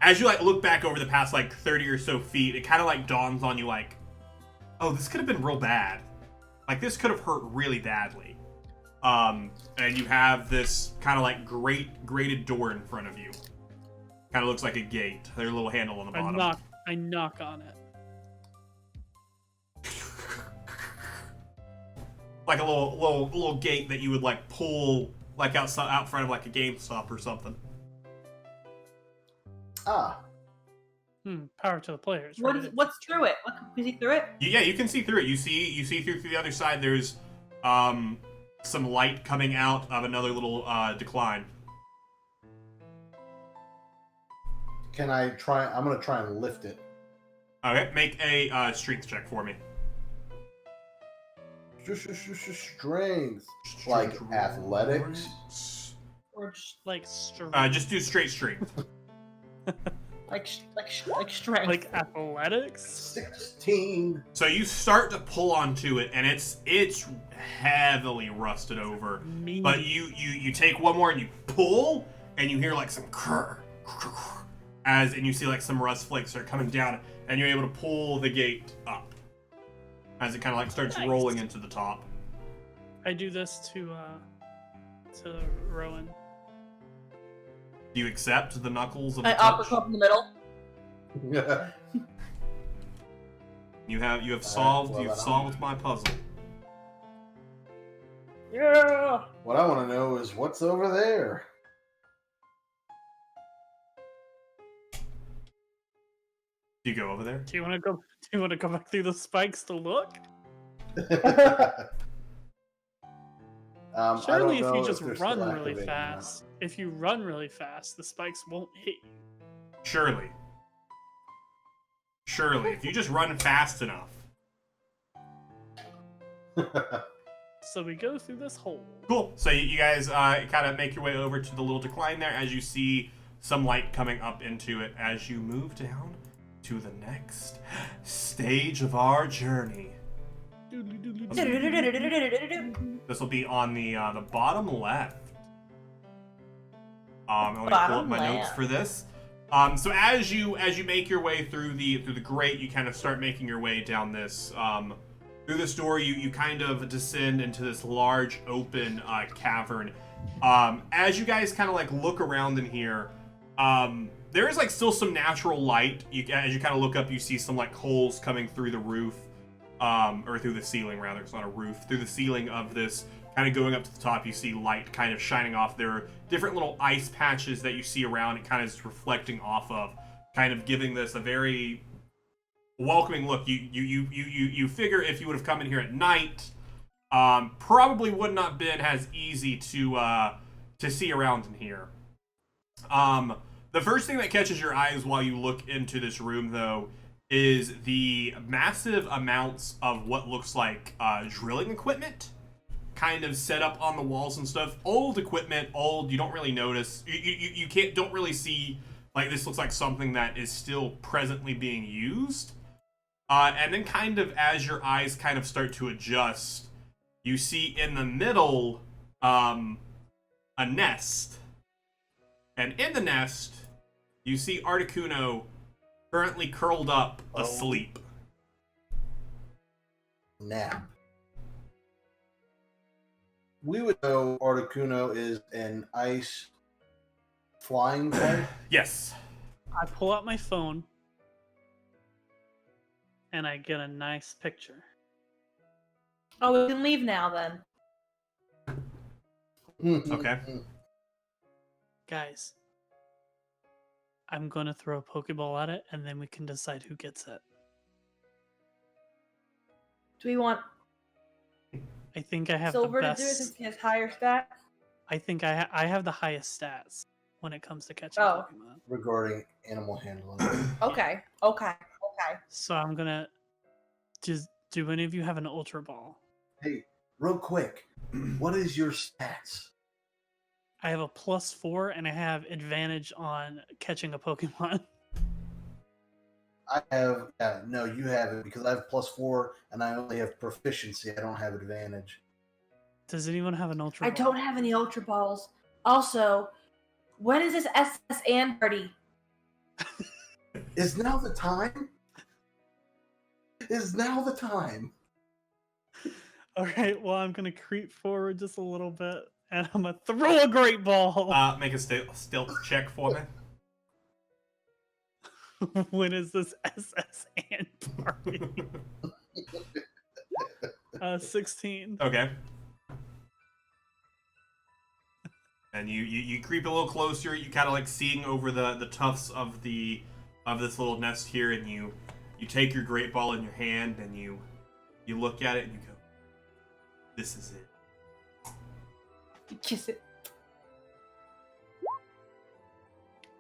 as you like look back over the past like 30 or so feet, it kind of like dawns on you like, oh, this could have been real bad. Like this could have hurt really badly. And you have this kind of like grated door in front of you. Kind of looks like a gate. There's a little handle on the bottom.
I knock on it.
Like a little gate that you would like pull like out front of like a GameStop or something.
Ah,
Power to the players. Right?
What's through it? Can you see through it?
Yeah, you can see through it. You see through the other side. There's some light coming out of another little decline.
can I try? I'm going to try and lift it.
Okay, make a strength check for me.
Strength. Like athletics?
Or just
Like strength.
Just do straight strength.
like strength?
Like athletics?
16.
So you start to pull onto it, and it's heavily rusted over.
Me.
But you take one more and you pull, and you hear like some crrr, crrr, crrr, and you see like some rust flakes are coming down, and you're able to pull the gate up as it kind of like starts
Nice.
rolling into the top.
I do this to Rowan.
Do you accept the knuckles of the
I
touch?
uppercut in the middle.
You have solved
well,
you've
then
solved my puzzle.
Yeah.
What I want to know is what's over there.
Do you go over there?
Do you want to go back through the spikes to look?
I
Surely,
don't
if you
know
just
they're
run
still
really
activating or not.
fast, if you run really fast, the spikes won't hit you.
Surely. If you just run fast enough.
So we go through this hole.
Cool. So you guys kind of make your way over to the little decline there as you see some light coming up into it as you move down to the next stage of our journey. This will be on the bottom left. Let me pull up my notes for this. So as you make your way through the grate, you kind of start making your way down this through this door. You kind of descend into this large open cavern. As you guys kind of like look around in here, there is like still some natural light. As you kind of look up, you see some like holes coming through the roof, or through the ceiling rather. It's not a roof. Through the ceiling of this, kind of going up to the top, you see light kind of shining off. There are different little ice patches that you see around. It kind of is reflecting off of, kind of giving this a very welcoming look. You figure if you would have come in here at night, probably would not have been as easy to see around in here. The first thing that catches your eyes while you look into this room, though, is the massive amounts of what looks like drilling equipment kind of set up on the walls and stuff. Old equipment, you don't really notice. You don't really see, like, this looks like something that is still presently being used. And then kind of as your eyes kind of start to adjust, you see in the middle a nest. And in the nest, you see Articuno currently curled up asleep.
Nap. We would know Articuno is an ice flying type.
Yes.
I pull out my phone and I get a nice picture.
Oh, we can leave now then.
Okay.
Guys, I'm gonna throw a Pokeball at it and then we can decide who gets it.
Do we want
I think I have
Silver
the
to do it
best.
since he has higher stats?
I think I have the highest stats when it comes to catching
Oh.
Pokemon.
Regarding animal handling.
Okay.
So I'm gonna just. Do any of you have an Ultra Ball?
Hey, real quick, what is your stats?
I have a +4 and I have advantage on catching a Pokemon.
I have, no, you have it because I have +4 and I only have proficiency. I don't have advantage.
Does anyone have an Ultra
I
Ball?
don't have any Ultra Balls. Also, when is this SS and party?
Is now the time? Is now the time?
Alright, well, I'm gonna creep forward just a little bit and I'm gonna throw a Great Ball.
Make a stealth check for me.
When is this SS and party? 16.
Okay. And you creep a little closer. You kind of like seeing over the tufts of this little nest here, and you take your great ball in your hand and you look at it and you go, "This is it."
You kiss it.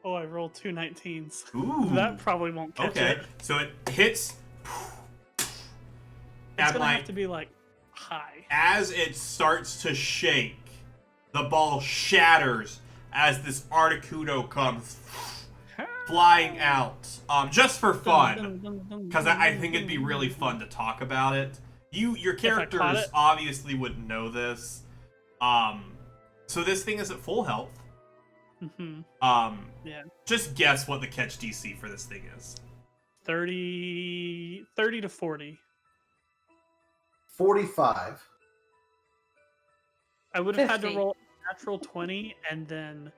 Oh, I rolled 2 19s.
Ooh.
That probably won't catch
Okay.
it.
So it hits.
It's
And
gonna
like,
have to be like high.
as it starts to shake, the ball shatters as this Articuno comes flying out. Just for fun, because I think it'd be really fun to talk about it. Your characters
it?
obviously wouldn't know this. So this thing is at full health.
Mm-hmm. Yeah.
Just guess what the catch DC for this thing is.
30 to 40.
45.
I would have had to
50.
roll a natural 20 and then.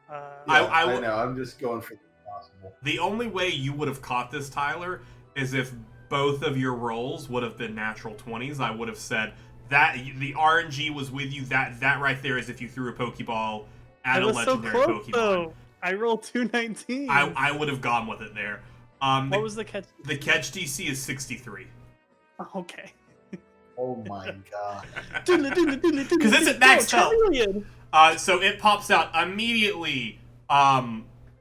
I
know. I'm just going for the possible.
The only way you would have caught this, Tyler, is if both of your rolls would have been natural 20s. I would have said that the RNG was with you. That right there is if you threw a Pokeball at a legendary
so close,
Pokemon.
Though. I rolled 2 19s.
I would have gone with it there.
What was the catch?
The catch DC is 63.
Okay.
Oh my god.
Because it's at max health. So it pops out immediately.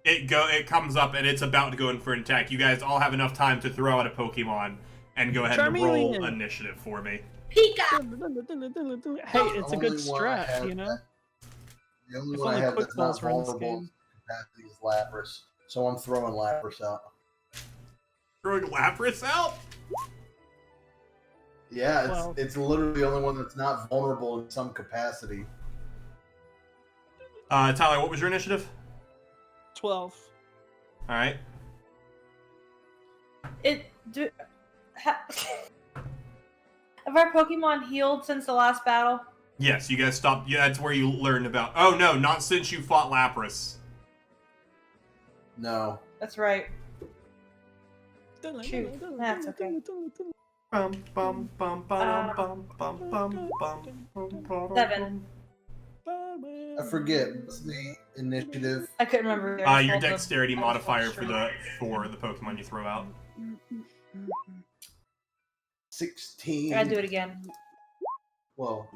It comes up and it's about to go in for an attack. You guys all have enough time to throw out a Pokemon and go ahead and roll
Charmeleon.
initiative for me.
Pika!
Hey, it's a good
Only one I have
strat, you know?
that- The only
If
one I
only
have
quick
that's not
balls were in this
vulnerable
game.
capacity is Lapras, so I'm throwing Lapras out.
Throwing Lapras out?
Yeah, it's literally the only one that's not vulnerable in some capacity.
Tyler, what was your initiative?
12.
All right.
Have our Pokemon healed since the last battle?
Yes, you guys stopped. Yeah, that's where you learned about. Oh no, not since you fought Lapras.
No.
That's right. Shoot, that's okay.
Bum, bum, bum, bum, bum, bum, bum, bum,
7.
I forget. What's the initiative?
I couldn't remember.
Your dexterity modifier for the Pokemon you throw out.
16.
I do it again.
Well,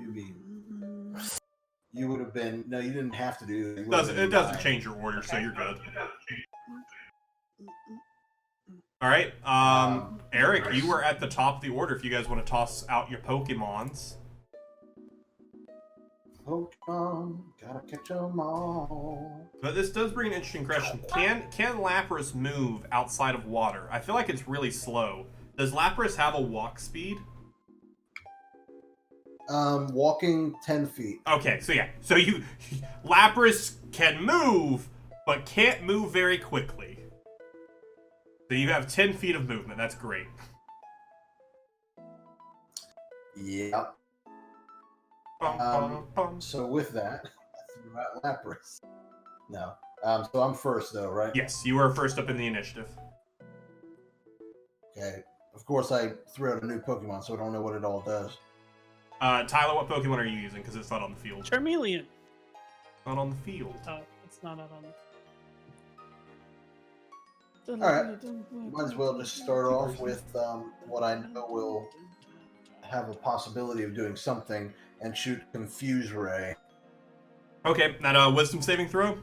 you would have been. No, you didn't have to do it.
It doesn't change your order, so you're good. All right, Eric, you were at the top of the order. If you guys want to toss out your Pokemons.
Pokemon, gotta catch 'em all.
But this does bring an interesting question. Can Lapras move outside of water? I feel like it's really slow. Does Lapras have a walk speed?
Walking 10 feet.
Okay, so yeah. So Lapras can move, but can't move very quickly. So you have 10 feet of movement. That's great.
Yep. So with that, I threw out Lapras. No. So I'm first though, right?
Yes, you are first up in the initiative.
Okay. Of course, I threw out a new Pokemon, so I don't know what it all does.
Tyler, what Pokemon are you using? Because it's not on the field.
Charmeleon.
Not on the field.
Oh, it's not out on the
Alright. Might as well just start off with what I know will have a possibility of doing something and shoot Confuse Ray.
Okay, that wisdom saving throw?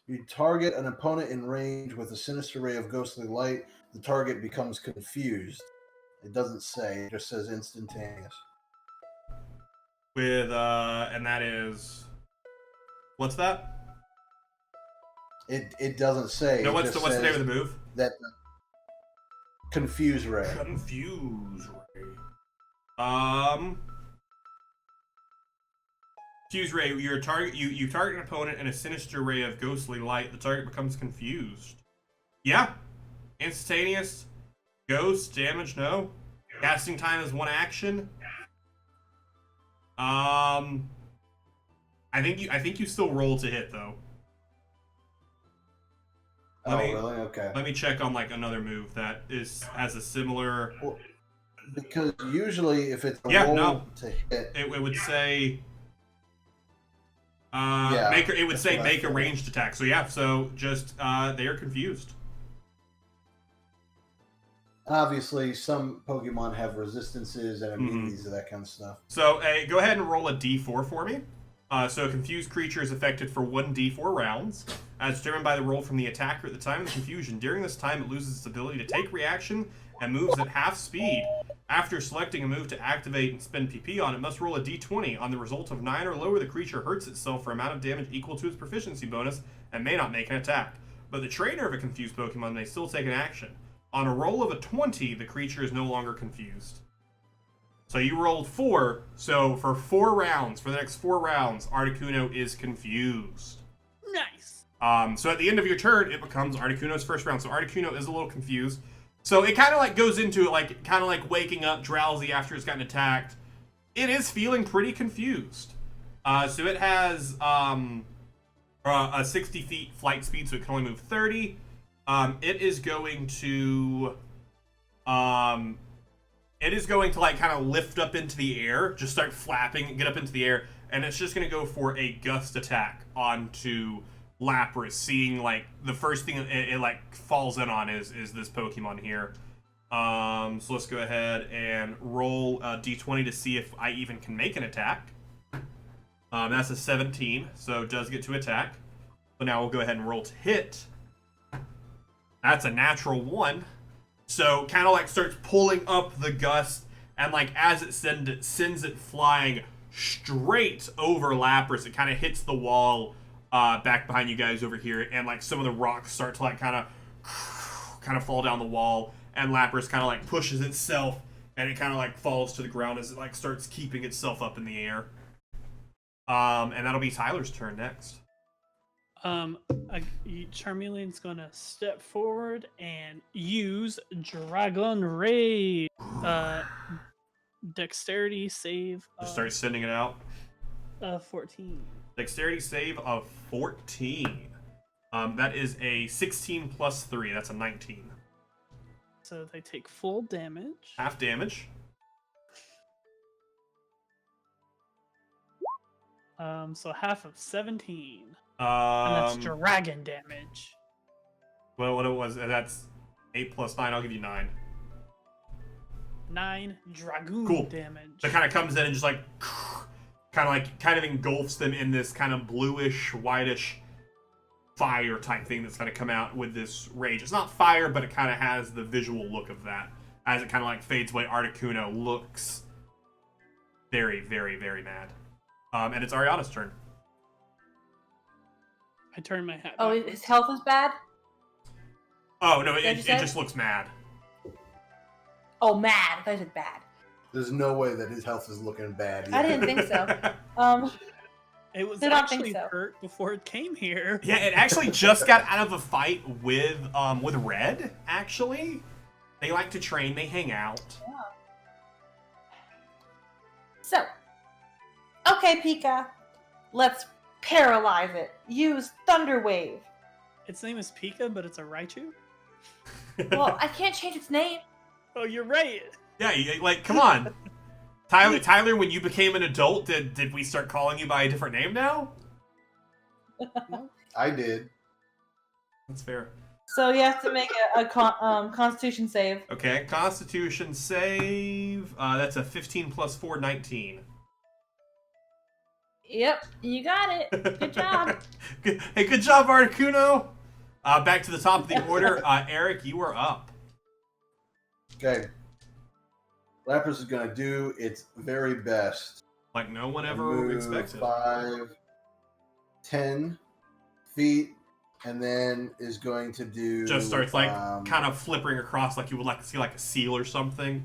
You target an opponent in range with a sinister ray of ghostly light. The target becomes confused. It doesn't say. It just says instantaneous.
With, and that is... What's that?
It doesn't say.
No, what's the name of the move?
That Confuse Ray.
Confuse Ray. Confuse Ray, you target an opponent in a sinister ray of ghostly light. The target becomes confused. Yeah. Instantaneous. Ghost. Damage, no. Casting time is 1 action. I think you still roll to hit, though.
Really? Okay.
Let me check on, like, another move that has a similar...
Well, because usually if it's a roll to hit...
It would say...
make
a ranged attack. So yeah, so just they are confused.
Obviously, some Pokemon have resistances and immunities to that kind of stuff.
So go ahead and roll a d4 for me. So a confused creature is affected for 1d4 rounds, as determined by the roll from the attacker at the time of the confusion. During this time, it loses its ability to take reaction and moves at half speed. After selecting a move to activate and spend PP on it, must roll a d20. On the result of 9 or lower, the creature hurts itself for amount of damage equal to its proficiency bonus and may not make an attack. But the trainer of a confused Pokemon may still take an action. On a roll of a 20, the creature is no longer confused. So you rolled 4, so for 4 rounds, for the next 4 rounds, Articuno is confused.
Nice.
So at the end of your turn, it becomes Articuno's first round. So Articuno is a little confused. So it kind of like goes into it, like kind of like waking up drowsy after it's gotten attacked. It is feeling pretty confused. So it has a 60 feet flight speed, so it can only move 30. It is going to like kind of lift up into the air, just start flapping and get up into the air, and it's just going to go for a gust attack onto Lapras, seeing like the first thing it like falls in on is this Pokemon here. So let's go ahead and roll a d20 to see if I even can make an attack. That's a 17, so it does get to attack. So now we'll go ahead and roll to hit. That's a natural 1. So kind of like starts pulling up the gust, and like as it sends it flying straight over Lapras. It kind of hits the wall back behind you guys over here, and like some of the rocks start to like kind of fall down the wall, and Lapras kind of like pushes itself, and it kind of like falls to the ground as it like starts keeping itself up in the air. And that'll be Tyler's turn next.
Charmeleon's gonna step forward and use Dragon Rage. Dexterity save.
Just start sending it out.
14.
Dexterity save of 14. That is a 16 plus 3. That's a 19.
So they take full damage.
Half damage.
So half of 17. And
Um,
that's dragon damage.
well, what it was, that's 8 plus 9. I'll give you 9.
9 dragoon
Cool.
damage.
So it kind of comes in and just like kind of engulfs them in this kind of bluish, whitish fire type thing that's going to come out with this rage. It's not fire, but it kind of has the visual look of that. As it kind of like fades away, Articuno looks very, very, very mad. And it's Ariana's turn.
I turn my hat.
Oh,
backwards.
his health is bad?
Oh, no,
What'd
it
you say?
just looks mad.
Oh, mad. I thought you said bad.
There's no way that his health is looking bad.
I didn't think so.
It was
Did not think
actually
so.
hurt before it came here.
Yeah, it actually just got out of a fight with Red, actually. They like to train, they hang out.
So, okay, Pika. Let's paralyze it. Use Thunder Wave.
Its name is Pika, but it's a Raichu.
Well, I can't change its name.
Oh, you're right.
Yeah, like, come on. Tyler, when you became an adult, did we start calling you by a different name now?
I did.
That's fair.
So you have to make a Constitution save.
Okay, Constitution save. That's a 15 plus 4, 19.
Yep, you got it. Good job.
Hey, good job, Articuno. Back to the top of the order. Eric, you are up.
Okay. Lapras is going to do its very best.
Like no one ever
Move
expected.
5, 10 feet, and then is going to do...
Just starts like kind of flippering across like you would like to see like a seal or something.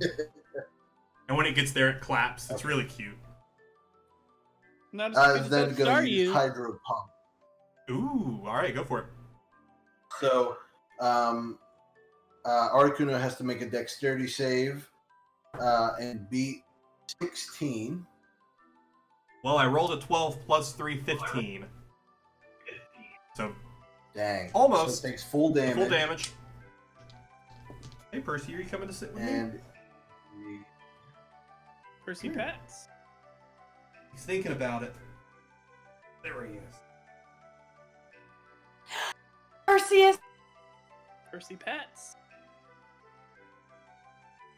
And when it gets there, it claps. It's really cute.
Not
Then
as good
going
as
to use
you.
Hydro Pump.
Ooh, all right, go for it.
So, Articuno has to make a dexterity save and beat 16.
Well, I rolled a 12 plus 3, 15. So,
Dang.
Almost.
So it takes full damage.
full damage. Hey, Percy, are you coming to sit with me?
And
Percy Pats.
He's thinking about it. There he is.
Perseus.
Percy Pats.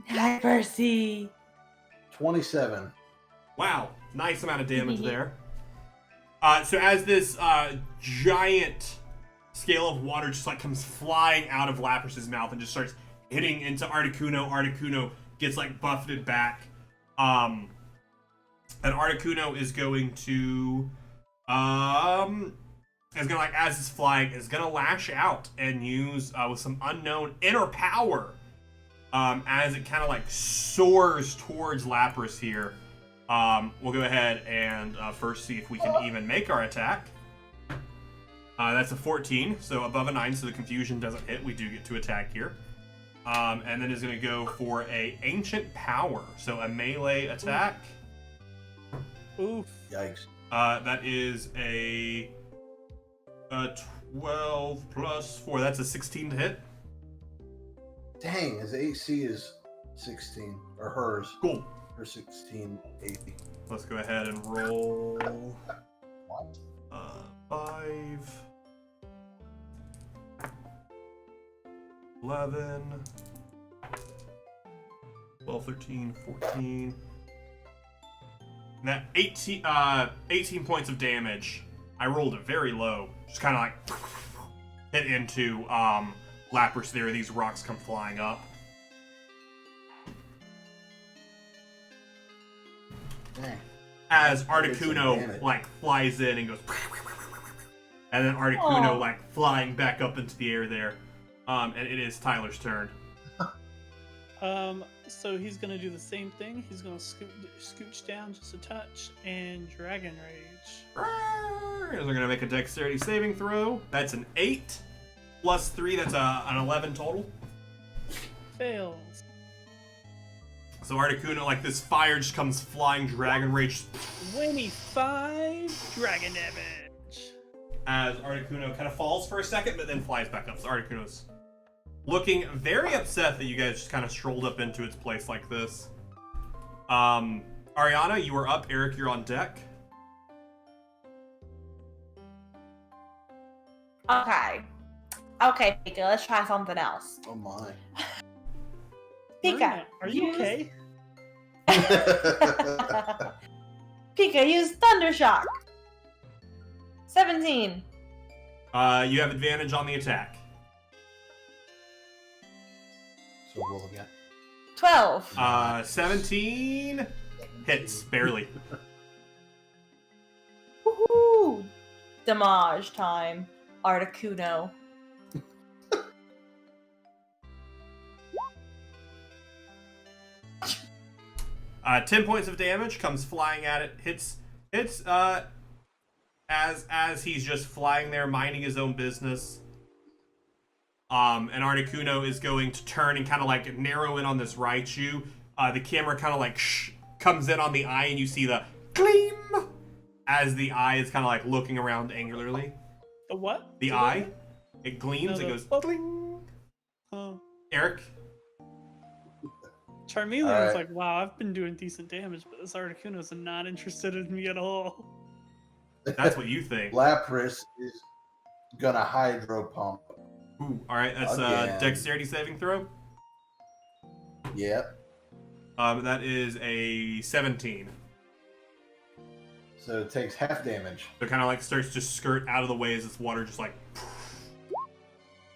Hi, Percy.
27.
Wow, nice amount of damage there. So as this giant scale of water just like comes flying out of Lapras's mouth and just starts hitting into Articuno, Articuno gets like buffeted back. And Articuno is going to is gonna like as it's flying is gonna lash out and use with some unknown inner power as it kind of like soars towards Lapras here. We'll go ahead and first see if we can even make our attack. That's a 14, so above a 9, so the confusion doesn't hit. We do get to attack here. And then is going to go for a Ancient Power, so a melee attack.
Oof.
Yikes.
That is a 12 plus 4. That's a 16 to hit.
Dang, his AC is 16. Or hers.
Cool.
Her 16, 80.
Let's go ahead and roll.
What?
5, 11, 12, 13, 14. And that 18 points of damage. I rolled it very low. Just kind of like hit into Lapras there. These rocks come flying up.
Dang.
as
Did some
Articuno
damage.
like flies in and goes, and then Articuno
Aw.
like flying back up into the air there. And it is Tyler's turn.
So he's gonna do the same thing. He's gonna scooch down just a touch and Dragon Rage.
They're gonna make a dexterity saving throw. That's an 8 plus 3. That's an 11 total.
Fails.
So Articuno, like this fire just comes flying, Dragon Rage
25 dragon damage.
as Articuno kind of falls for a second, but then flies back up. So Articuno's looking very upset that you guys just kind of strolled up into its place like this. Ariana, you are up. Eric, you're on deck.
Okay. Okay, Pika, let's try something else.
Oh my.
Pika,
Marina, are you
use-
okay?
Pika, use Thundershock. 17.
You have advantage on the attack.
So roll again.
12.
17 hits, barely.
Woohoo! Damage time. Articuno.
10 points of damage, comes flying at it, hits as he's just flying there, minding his own business. And Articuno is going to turn and kind of like narrow in on this Raichu. The camera kind of like comes in on the eye, and you see the gleam as the eye is kind of like looking around angularly.
The what?
The eye, it gleams,
No,
it
the-
goes gling.
Oh.
Eric,
Charmeleon's
Alright.
like, wow, I've been doing decent damage, but this Articuno's not interested in me at all.
that's what you think.
Lapras is gonna hydro pump.
Ooh, all right, that's
Again.
dexterity saving throw.
Yep.
That is a 17.
So it takes half damage.
So kind of like starts to skirt out of the way as this water just like.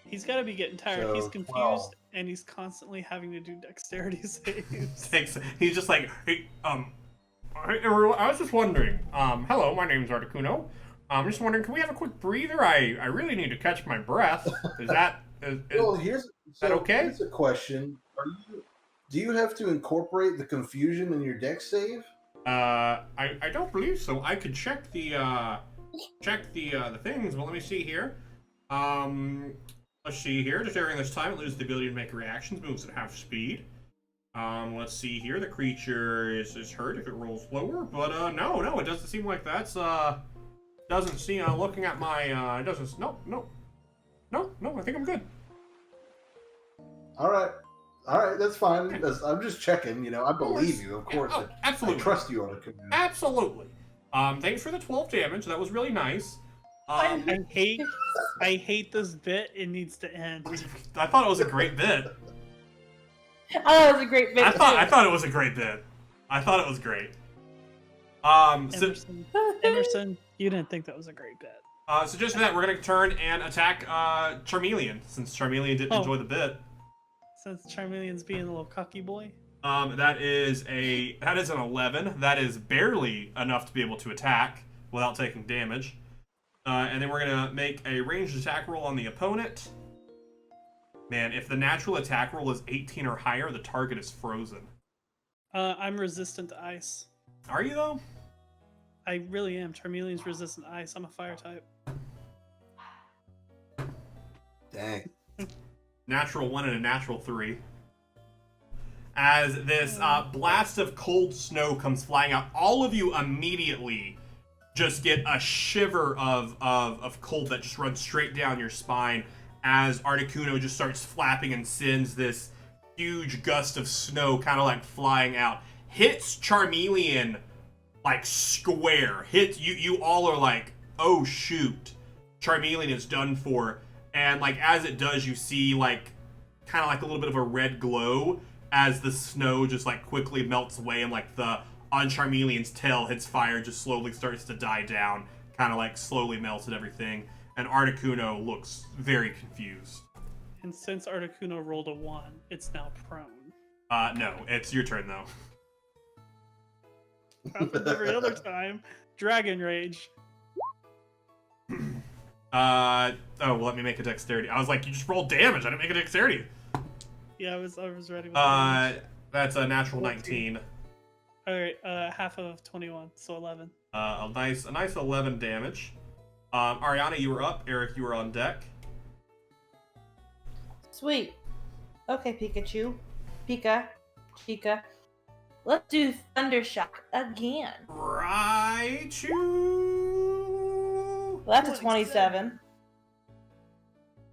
He's got to be getting tired.
So,
He's confused,
12.
and he's constantly having to do dexterity saves.
Takes. He's just like, hey, everyone, I was just wondering. Hello, my name's Articuno. I'm just wondering, can we have a quick breather? I really need to catch my breath. Is that is
Well, here's
that okay?
Here's a question: do you have to incorporate the confusion in your deck save?
I don't believe so. I could check the things. Well, let me see here. Let's see here. Just during this time, it loses the ability to make reactions, moves at half speed. Let's see here. The creature is hurt if it rolls lower, but no, it doesn't seem like that's doesn't seem. Looking at my it doesn't. No. I think I'm good.
All right, that's fine. I'm just checking. You know, I believe you, of course.
Oh,
I
absolutely.
trust you on a community.
Absolutely. Thanks for the 12 damage. That was really nice.
I hate this bit. It needs to end.
I thought it was a great bit.
Oh, that was a great bit.
I thought it was a great bit. I thought it was great. So
Emerson, you didn't think that was a great bit.
so just for that, we're gonna turn and attack Charmeleon, since Charmeleon didn't
Oh.
enjoy the bit.
Since Charmeleon's being a little cocky boy.
That is an 11. That is barely enough to be able to attack without taking damage. And then we're gonna make a ranged attack roll on the opponent. Man, if the natural attack roll is 18 or higher, the target is frozen.
I'm resistant to ice.
Are you though?
I really am. Charmeleon's resistant to ice. I'm a fire type.
Dang.
Natural 1 and a natural 3. As this blast of cold snow comes flying out, all of you immediately just get a shiver of cold that just runs straight down your spine as Articuno just starts flapping and sends this huge gust of snow kind of like flying out. Hits Charmeleon like square. Hits you all are like, oh shoot. Charmeleon is done for. And like as it does, you see like kind of like a little bit of a red glow as the snow just like quickly melts away, and like the on Charmeleon's tail hits fire just slowly starts to die down, kind of like slowly melts and everything. And Articuno looks very confused.
And since Articuno rolled a 1, it's now prone.
No, it's your turn though.
Happens every other time. Dragon Rage.
Oh, well, let me make a dexterity. I was like, you just rolled damage. I didn't make a dexterity.
Yeah, I was ready with damage.
That's a natural 19.
Alright, half of 21, so 11.
A nice 11 damage. Ariana, you were up. Eric, you were on deck.
Sweet. Okay, Pikachu. Chica. Let's do Thundershock again.
Raichu.
Well, that's a 27.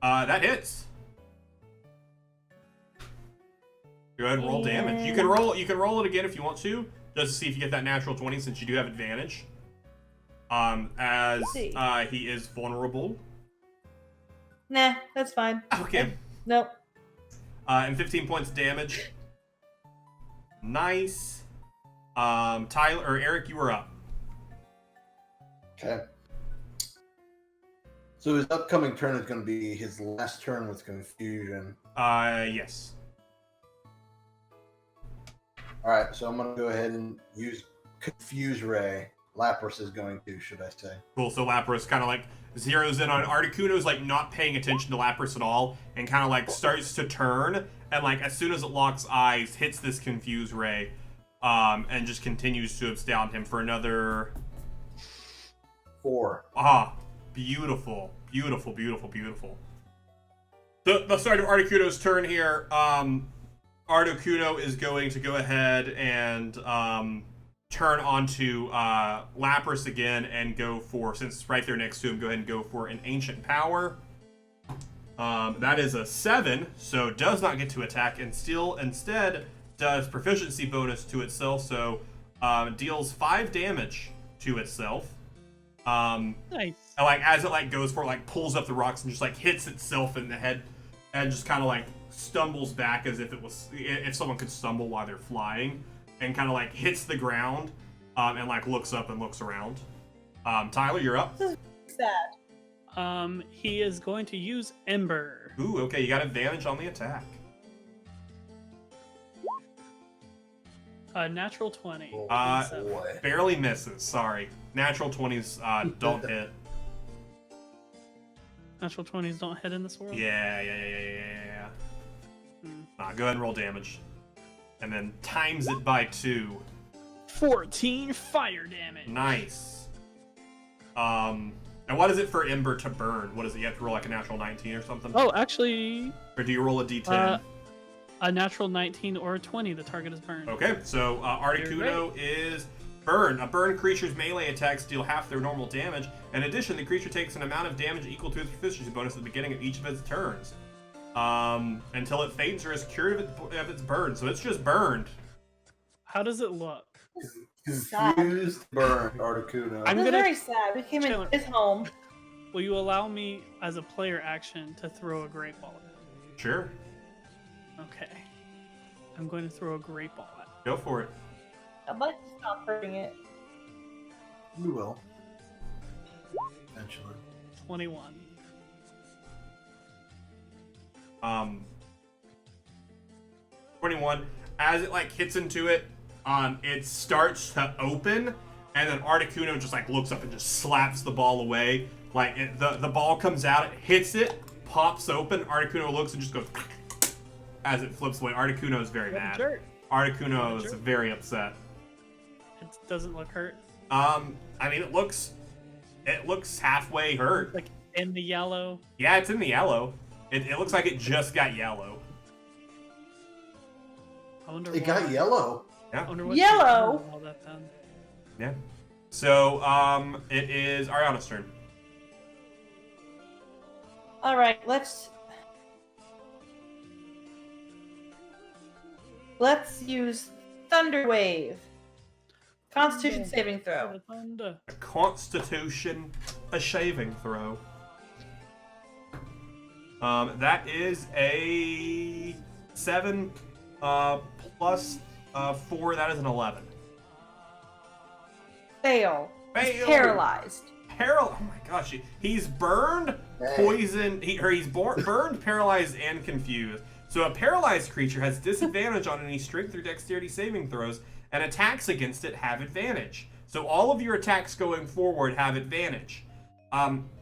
That hits. Go ahead and roll damage. You can roll it again if you want to, just to see if you get that natural 20 since you do have advantage. As he is vulnerable.
Nah, that's fine.
Okay.
Nope.
And 15 points of damage. Nice. Tyler or Eric, you were up.
Okay. So his upcoming turn is going to be his last turn with confusion.
Yes.
All right, so I'm going to go ahead and use Confuse Ray. Lapras is going to, should I say?
Cool. So Lapras kind of like zeroes in on Articuno's like not paying attention to Lapras at all, and kind of like starts to turn, and like as soon as it locks eyes, hits this Confuse Ray, and just continues to astound him for another
4.
Beautiful. The start of Articuno's turn here. Articuno is going to go ahead and turn onto Lapras again and go for, since it's right there next to him, go ahead and go for an Ancient Power. That is a 7, so does not get to attack, and still instead does proficiency bonus to itself, so deals 5 damage to itself.
Nice.
And like as it like goes for it, like pulls up the rocks and just like hits itself in the head, and just kind of like stumbles back as if it was, if someone could stumble while they're flying, and kind of like hits the ground, and like looks up and looks around. Tyler, you're up.
Sad.
He is going to use Ember.
Ooh, okay, you got advantage on the attack.
Natural 20.
Boy.
Barely misses. Sorry, natural 20s don't hit.
Natural 20s don't hit in this world?
Yeah. Go ahead and roll damage, and then times it by 2.
14 fire damage.
Nice. And what is it for Ember to burn? What is it? You have to roll like a natural 19 or something?
Oh, actually,
Or do you roll a d10?
a natural 19 or a 20, the target is burned.
Okay, so Articuno is burned. A burned creature's melee attacks deal half their normal damage. In addition, the creature takes an amount of damage equal to its proficiency bonus at the beginning of each of its turns. Until it faints or is cured of its burn. So it's just burned.
How does it look?
Confused, burned Articuno.
I'm
It was
gonna-
very sad. We came in his home.
Will you allow me, as a player action, to throw a great ball at it?
Sure,
Okay. I'm going to throw a great ball at it.
go for it.
I'd like to stop hurting it.
You will. Eventually.
21.
21. As it like hits into it, it starts to open, and then Articuno just like looks up and just slaps the ball away. Like the ball comes out, it hits it, pops open. Articuno looks and just goes as it flips away. Articuno is very mad.
Jerk.
Articuno is very upset.
It doesn't look hurt.
I mean, it looks halfway hurt.
Like in the yellow.
Yeah, it's in the yellow. It looks like it just got yellow.
I wonder
It got yellow.
I wonder what
Yellow?
all that then.
Yeah. So, it is Ariana's turn.
All right, let's use Thunder Wave. Constitution saving throw.
Thunder.
A Constitution, a shaving throw. That is a 7 plus 4. That is an 11.
Fail. He's
Fail.
paralyzed.
Oh my gosh, he's burned, poisoned. He's burned, paralyzed, and confused. So a paralyzed creature has disadvantage on any strength or dexterity saving throws, and attacks against it have advantage. So all of your attacks going forward have advantage.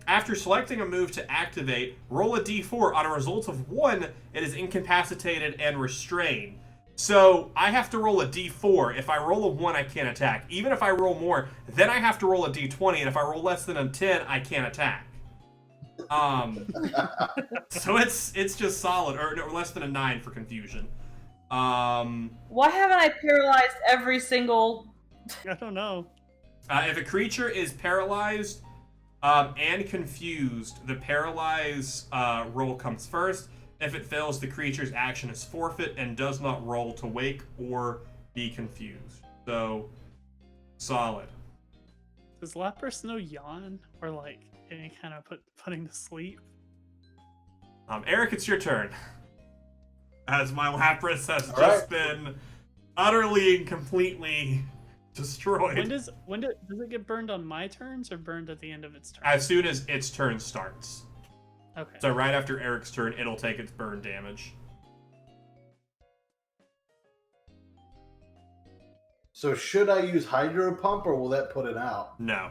After selecting a move to activate, roll a d4. On a result of 1, it is incapacitated and restrained. So I have to roll a d4. If I roll a 1, I can't attack. Even if I roll more, then I have to roll a d20, and if I roll less than a 10, I can't attack. So it's just solid, or no, less than a 9 for confusion.
Why haven't I paralyzed every single?
I don't know.
If a creature is paralyzed and confused, the paralyze roll comes first. If it fails, the creature's action is forfeit and does not roll to wake or be confused. So, solid.
Does Lapras know yawn or like any kind of putting to sleep?
Eric, it's your turn. As my Lapras has just been utterly and completely destroyed.
Does it get burned on my turns or burned at the end of its turn?
As soon as its turn starts.
Okay.
So right after Eric's turn, it'll take its burn damage.
So should I use Hydro Pump, or will that put it out?
No.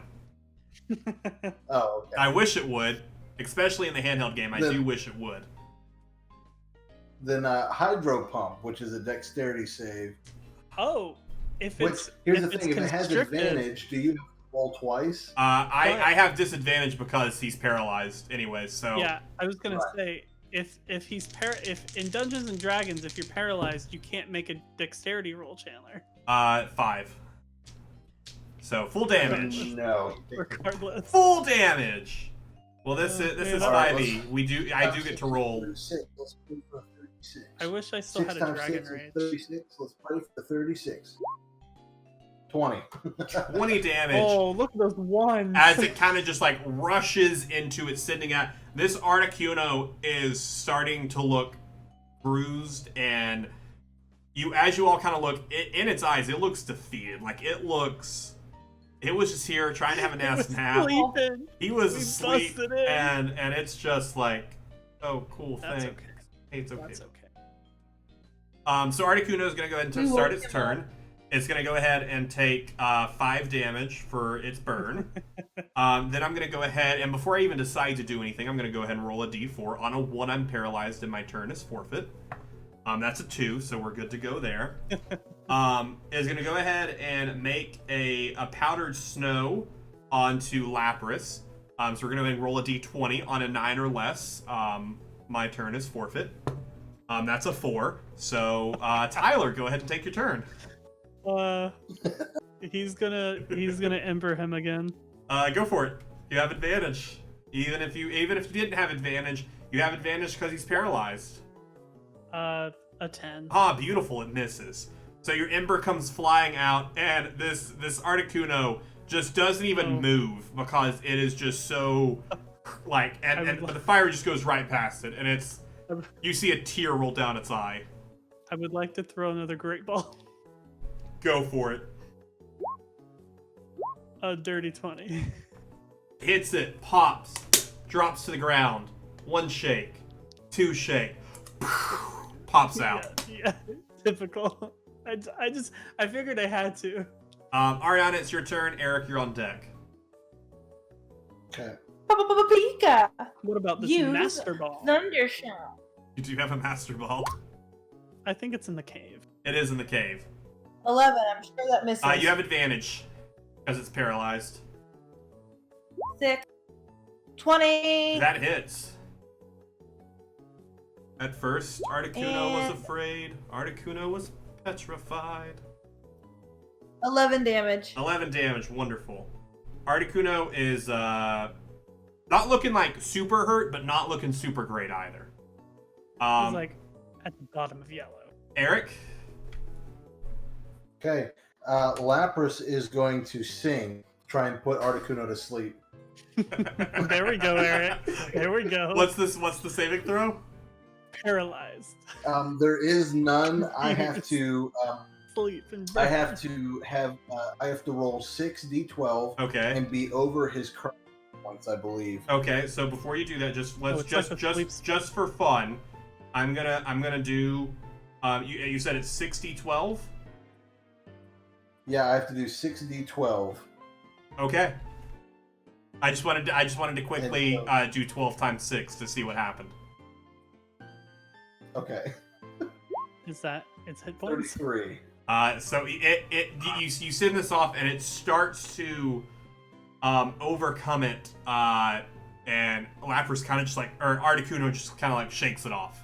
Oh, okay.
I wish it would. Especially in the handheld game, I do wish it would.
Then Hydro Pump, which is a dexterity save.
Oh, if
Which,
it's
here's
if
the
it's
thing, if it has
constricted-
advantage, do you have to roll twice?
I have disadvantage because he's paralyzed anyway, so...
Yeah, I was gonna say if if in Dungeons and Dragons, if you're paralyzed, you can't make a dexterity roll, Chandler.
5. So, full damage.
No.
Regardless.
Full damage! Well, this is
man.
5e. I do get to roll.
36. Let's play for 36.
I wish I still
6
had a
times
dragon
6 is
rage.
36. Let's play for 36. 20.
20 damage.
Oh, look at those ones.
As it kind of just like rushes into it, sending out. This Articuno is starting to look bruised, and as you all kind of look in its eyes, it looks defeated. Like it was just here trying to have a nice nap.
Sleeping.
He was
We
asleep,
busted in.
and it's just like, oh, cool,
That's
thanks.
okay.
It's okay.
That's okay.
So Articuno is going to go ahead and start its turn. It's going to go ahead and take 5 damage for its burn. Then I'm going to go ahead, and before I even decide to do anything, I'm going to go ahead and roll a d4. On a 1, I'm paralyzed, and my turn is forfeit. That's a 2, so we're good to go there. Is going to go ahead and make a powdered snow onto Lapras. So we're going to go ahead and roll a d20. On a 9 or less, my turn is forfeit. That's a 4. So Tyler, go ahead and take your turn.
He's gonna ember him again.
Go for it. You have advantage. Even if you didn't have advantage, you have advantage because he's paralyzed.
A 10.
Ah, beautiful. It misses. So your ember comes flying out, and this Articuno just doesn't even move because it is just so like, and the fire just goes right past it, and you see a tear roll down its eye.
I would like to throw another great ball.
Go for it.
A dirty 20.
Hits it, pops, drops to the ground. 1 shake, 2 shake, pops out.
Yeah, typical. I figured I had to.
Ariana, it's your turn. Eric, you're on deck.
Okay.
Pika.
What about this
Use
master ball?
Thundershock.
You do have a master ball.
I think it's in the cave.
It is in the cave.
11. I'm sure that misses.
You have advantage because it's paralyzed.
6. 20.
That hits. At first, Articuno was afraid. Articuno was petrified.
11 damage.
11 damage, wonderful. Articuno is not looking like super hurt, but not looking super great either.
It's like at the bottom of yellow.
Eric?
Okay. Lapras is going to sing, try and put Articuno to sleep.
There we go, Eric. There we go.
Oh.
What's the saving throw?
Paralyzed.
There is none. I have to.
Sleep and
I have to roll 6 d12
Okay.
and be over his current points, I believe.
Okay, so before you do that, just
it's like the sleep
just for fun, I'm gonna do. You said it's 60-12?
Yeah, I have to do 6d12.
Okay. I just wanted to quickly do 12 times 6 to see what happened.
Okay.
Is that its hit points?
33.
So you send this off and it starts to overcome it, and Lapras kind of just like, or Articuno just kind of like shakes it off.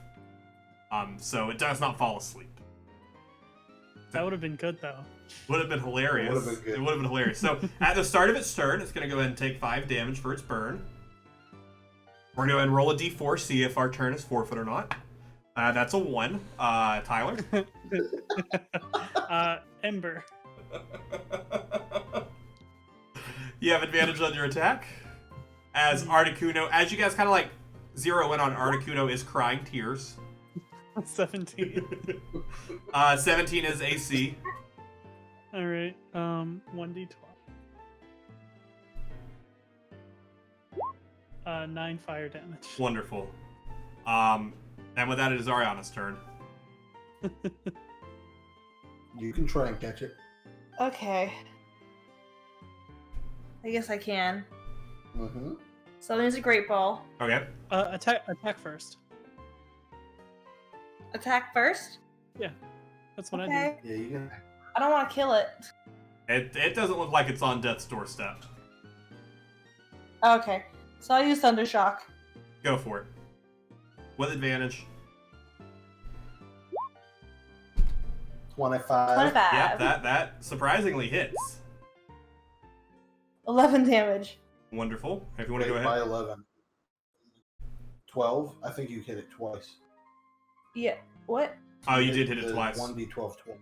So it does not fall asleep.
That would have been good though.
Would have been hilarious.
It would have been good.
It would have been hilarious. So at the start of its turn, it's going to go ahead and take 5 damage for its burn. We're going to go ahead and roll a d4, see if our turn is forfeit or not. That's a 1. Tyler?
Ember.
You have advantage on your attack. As Articuno, as you guys kind of like zero in on Articuno is crying tears.
17.
17 is AC.
All right. 1d12. 9 fire damage.
Wonderful. And with that, it is Ariana's turn.
You can try and catch it.
Okay. I guess I can.
Mm-hmm.
So there's a great ball.
Okay.
Attack first.
Attack first?
That's what I
Okay.
Yeah, you can.
I don't want to kill it.
It doesn't look like it's on death's doorstep.
Okay. So I'll use Thunder Shock.
Go for it. With advantage.
25.
25.
Yep, that surprisingly hits.
11 damage.
Wonderful. If you want to go
By
ahead.
11. 12. I think you hit it twice.
Yeah. What?
Oh, you did hit it
The
twice.
1d12 twice.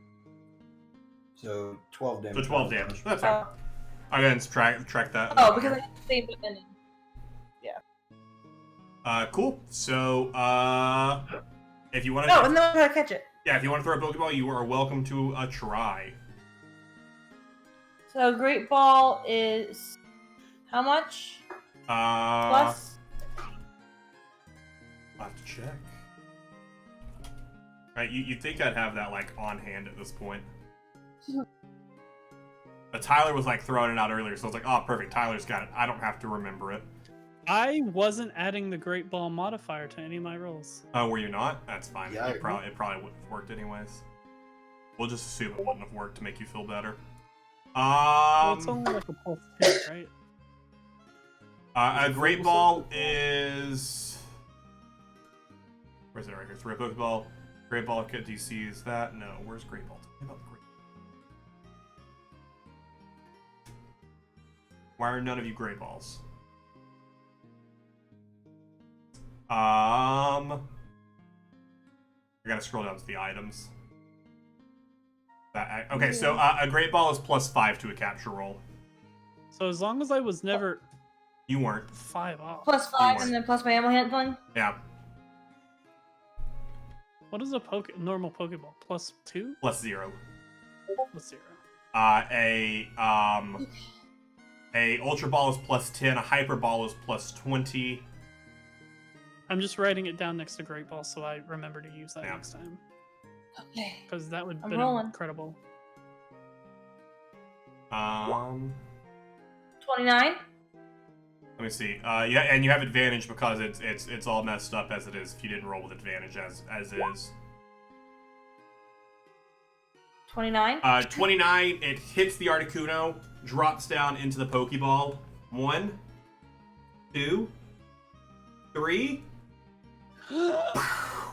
So 12 damage.
So 12 damage. That's fine. I'll go ahead and track that.
Oh, because I saved it in.
Cool. So, if you want to...
No, and then I gotta catch it.
Yeah, if you want to throw a Pokeball, you are welcome to try.
So Great Ball is how much? Plus?
I'll have to check. Right, you'd think I'd have that, like, on hand at this point. But Tyler was, like, throwing it out earlier, so I was like, oh, perfect, Tyler's got it. I don't have to remember it.
I wasn't adding the Great Ball modifier to any of my rolls.
Oh, were you not? That's fine.
Yeah,
It probably wouldn't have worked anyways. We'll just assume it wouldn't have worked to make you feel better.
Well, it's only like a +2, right?
A Great Ball is... Where's it right here? It's a Pokeball. Great Ball at DC is that? No, where's Great Ball? Tell me about the Great Ball. Why are none of you Great Balls? I gotta scroll down to the items. Okay, so a Great Ball is +5 to a capture roll.
So as long as I was never
You weren't.
5 off.
Plus 5 and then plus my ammo handling?
Yeah,
What is a normal Pokeball? +2?
+0.
+0.
A Ultra Ball is +10. A Hyper Ball is +20.
I'm just writing it down next to Great Ball so I remember to use that
Yeah.
next time.
Okay.
Because that would have
I'm
been
rolling.
incredible.
29?
Let me see. Yeah, and you have advantage because it's all messed up as it is. If you didn't roll with advantage as is.
29?
29. It hits the Articuno, drops down into the Pokeball. 1, 2, 3.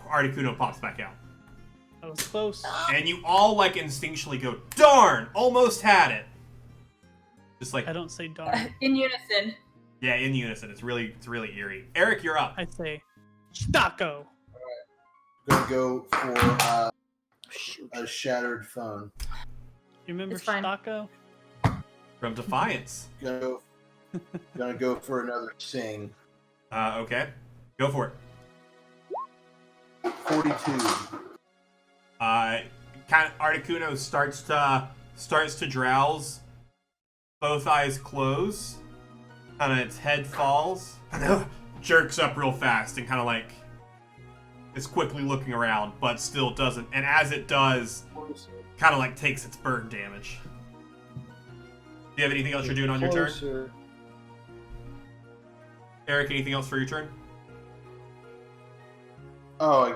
Articuno pops back out,
That was close.
and you all like instinctually go, "Darn! Almost had it." Just like
I don't say darn.
In unison.
yeah, in unison. It's really eerie. Eric, you're up.
I say Stocko.
Gonna go for a shattered phone.
You remember
It's fine.
Stocko?
From Defiance.
Gonna go for another sing.
Okay, go for it.
42.
Kind of Articuno starts to drowse. Both eyes close. Kind of its head falls. Jerks up real fast and kind of like is quickly looking around, but still doesn't. And as it does, kind of like takes its burn damage. Do you have anything else you're doing on your turn? Eric, anything else for your turn?
Oh, I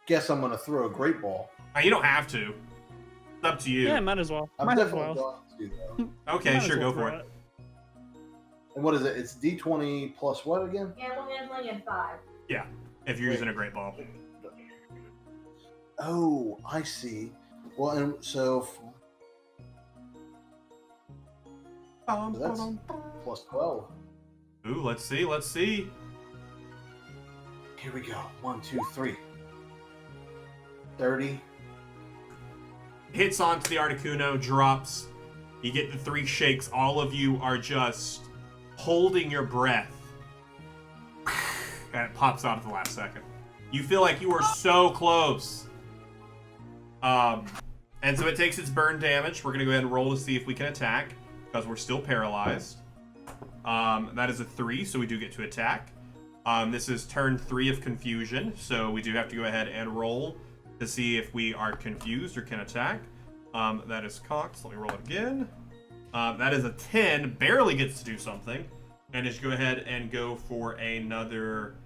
guess I'm gonna throw a great ball.
You don't have to. It's up to you.
Yeah, might as well.
I'm
Might as
definitely
well.
going to though.
Okay,
Might as
sure,
well
go for
throw
it.
And what is it? It's D20 plus what again?
Handling and 5.
Yeah, if you're using a great ball.
Oh, I see. Well, and so that's plus 12.
Ooh, let's see.
Here we go. 1, 2, 3. 30.
Hits onto the Articuno, drops. You get the 3 shakes. All of you are just holding your breath. And it pops out at the last second. You feel like you are so close. And so it takes its burn damage. We're going to go ahead and roll to see if we can attack, because we're still paralyzed. That is a 3, so we do get to attack. This is turn 3 of confusion, so we do have to go ahead and roll to see if we are confused or can attack. That is cocked, so let me roll it again. That is a 10, barely gets to do something. And just go ahead and go for another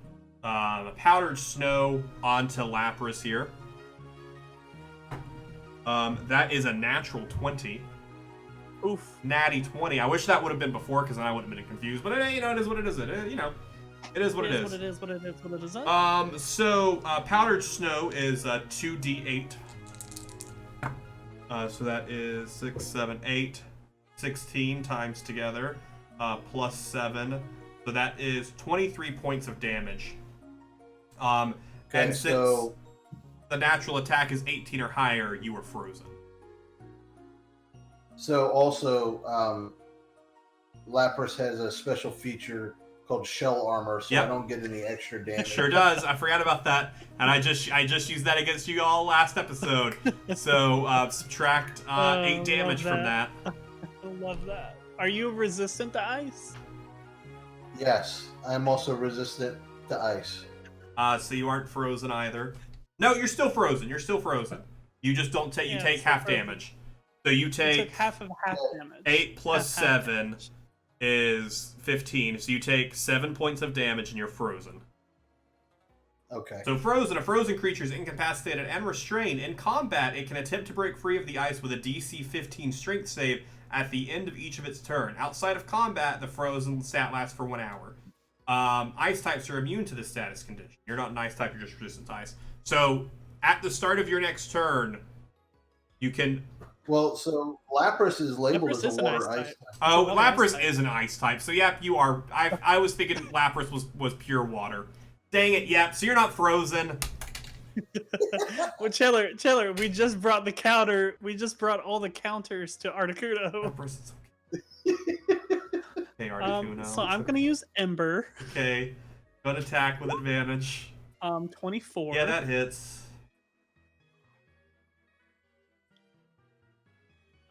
powdered snow onto Lapras here. That is a natural 20.
Oof.
Natty 20. I wish that would have been before, because then I wouldn't have been confused. But it is what it is. It is what it is. So powdered snow is 2d8. So that is 6, 7, 8, 16 times together, plus 7. So that is 23 points of damage. And since the natural attack is 18 or higher, you are frozen.
So also, Lapras has a special feature called shell armor, so I don't get any extra
It
damage.
sure does. I forgot about that, and I just used that against you all last episode. So subtract 8 damage from that.
I love that. Are you resistant to ice?
Yes, I am also resistant to ice.
So you aren't frozen either. No, you're still frozen. You just don't take. You take half damage. So you take
half of half damage.
8 plus
Half
7
damage.
is 15. So you take 7 points of damage and you're frozen.
Okay.
So frozen, a frozen creature is incapacitated and restrained. In combat, it can attempt to break free of the ice with a DC 15 strength save at the end of each of its turn. Outside of combat, the frozen stat lasts for 1 hour. Ice types are immune to this status condition. You're not an ice type, you're just resistant to ice. So at the start of your next turn, you can...
Well, so Lapras is labeled
Lapras
as
is
a
an
water
ice
ice
type.
type.
Oh,
Another
Lapras
ice type.
is an ice type. So yep, you are. I was thinking Lapras was pure water. Dang it, yep. So you're not frozen.
Well, Chiller, we just brought the counter. We just brought all the counters to Articuno.
Lapras is okay. Okay, Articuno.
So I'm gonna use Ember.
Okay. Go to attack with advantage.
24.
Yeah, that hits.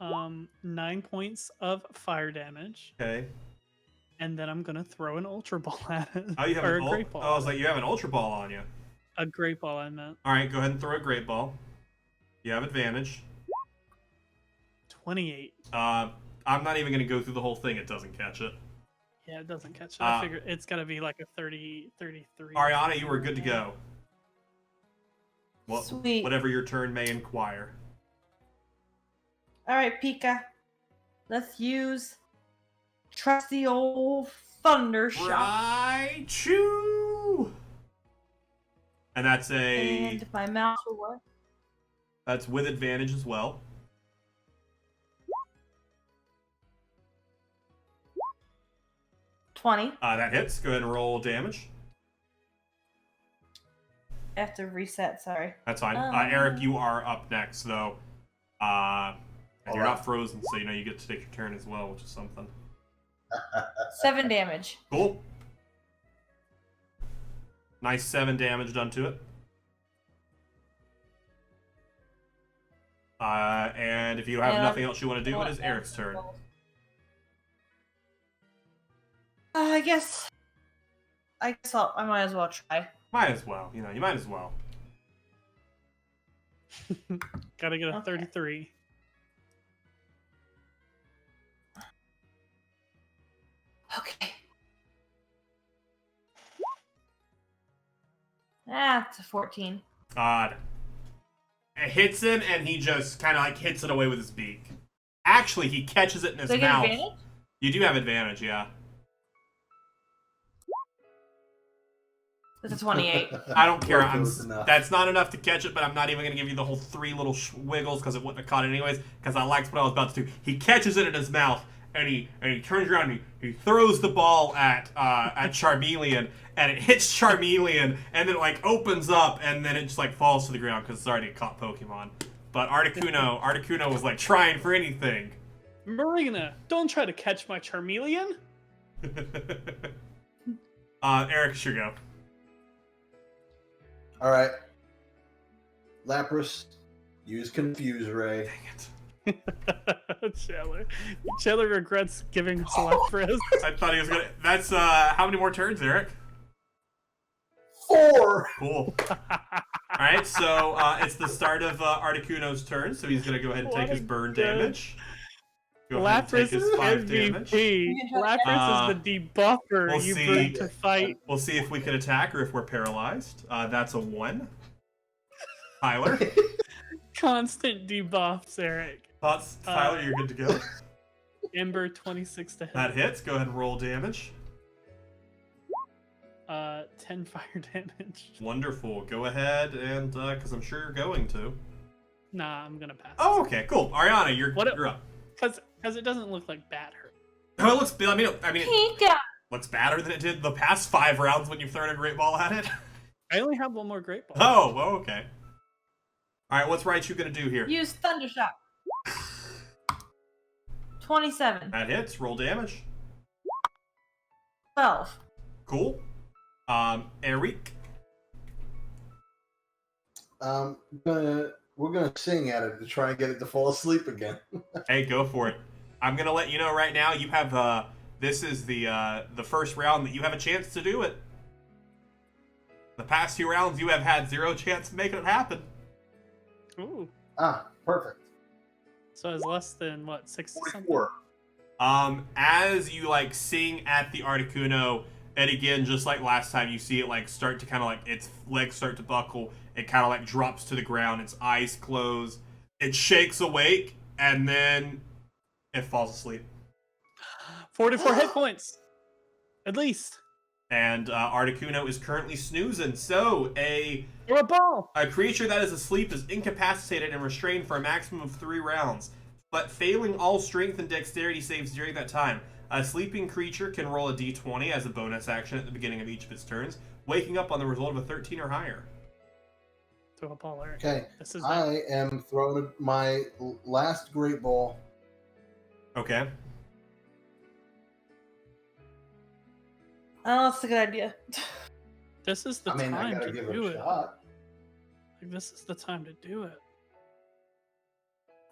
9 points of fire damage.
Okay.
And then I'm gonna throw an Ultra Ball at it.
Oh, you have
or
an
a Great Ball.
I was like, you have an Ultra Ball on you.
A Great Ball, I meant.
All right, go ahead and throw a Great Ball. You have advantage.
28.
I'm not even going to go through the whole thing. It doesn't catch it.
Yeah, it doesn't catch it. I figure it's gotta be like a 30, 33.
Ariana, you were good to go. Well,
Sweet.
whatever your turn may inquire.
All right, Pika. Let's use trusty old Thunder Shock.
Raichu! And that's
And if my mouse will work.
that's with advantage as well.
20.
That hits. Go ahead and roll damage.
I have to reset, sorry.
That's fine. Eric, you are up next, though. And you're not frozen, so you get to take your turn as well, which is something.
7 damage.
Cool. Nice 7 damage done to it. And if you have nothing else you want to do, it is Eric's turn.
I guess I might as well try.
Might as well. You might as well.
Gotta get a
Okay.
33.
Okay. It's a 14.
Odd. It hits him, and he just kind of like hits it away with his beak. Actually, he catches it in his
Do I get
mouth.
advantage?
You do have advantage, yeah.
It's a 28.
I don't care.
Well, close enough.
That's not enough to catch it, but I'm not even going to give you the whole 3 little wiggles because it wouldn't have caught it anyways, because I liked what I was about to do. He catches it in his mouth, and he turns around and he throws the ball at Charmeleon, and it hits Charmeleon, and then it like opens up, and then it just like falls to the ground because it's already caught Pokemon. But Articuno was like trying for anything.
Marina, don't try to catch my Charmeleon.
Eric, should go.
All right. Lapras, use Confuse Ray.
Dang it.
Chandler regrets giving us Lapras.
I thought he was gonna. That's how many more turns, Eric?
4.
Cool. All right, so it's the start of Articuno's turn, so he's gonna go ahead and take his burn damage. Go ahead and take
Lapras
his
is
5 damage.
MVP. Lapras is the debuffer
we'll
you
see.
bring to fight.
We'll see if we can attack or if we're paralyzed. That's a 1. Tyler,
Constant debuffs, Eric.
thoughts? Tyler, you're good to go.
Ember 26 to hit.
That hits. Go ahead and roll damage.
10 fire damage.
Wonderful. Go ahead and because I'm sure you're going to.
Nah, I'm gonna pass.
Oh, okay, cool. Ariana, you're up.
Because it doesn't look like bad hurt.
Oh, it looks. I mean,
Pika!
looks badder than it did the past 5 rounds when you've thrown a great ball at it.
I only have one more great ball.
Oh, well, okay. All right, what's Raichu gonna do here?
Use Thunder Shock. 27.
That hits. Roll damage.
12.
Cool. Eric.
We're gonna sing at it to try and get it to fall asleep again.
Hey, go for it. I'm gonna let you know right now. You have this is the first round that you have a chance to do it. The past 2 rounds, you have had 0 chance to make it happen.
Ooh.
Perfect.
So it's less than what, 60 something?
44.
As you like sing at the Articuno, and again, just like last time, you see it like start to kind of like its legs start to buckle. It kind of like drops to the ground. Its eyes close. It shakes awake, and then it falls asleep.
44 hit points. At least.
And Articuno is currently snoozing. So
Or a ball.
a creature that is asleep is incapacitated and restrained for a maximum of 3 rounds, but failing all strength and dexterity saves during that time. A sleeping creature can roll a d20 as a bonus action at the beginning of each of its turns, waking up on the result of a 13 or higher.
Throw a ball, Eric.
Okay,
This is
I am throwing my last great ball.
Okay.
Oh, that's a good idea.
This is the
I mean, I
time
gotta
to
give
do
it a
it.
shot.
Like, this is the time to do it.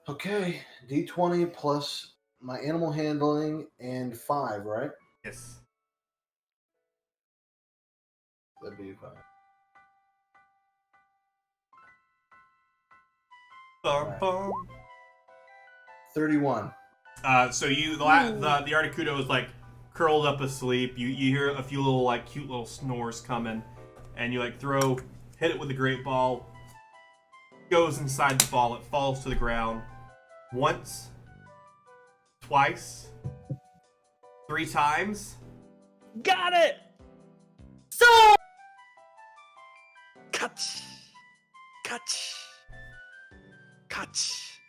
Okay, D20 plus my animal handling and 5, right?
Yes.
That'd be 5.
Bum,
Right.
bum.
31.
So the Articuno is like curled up asleep. You hear a few little like cute little snores coming, and you like hit it with a great ball. Goes inside the ball. It falls to the ground once, twice, 3 times.
Got it!
So
Catch! Catch! Catch!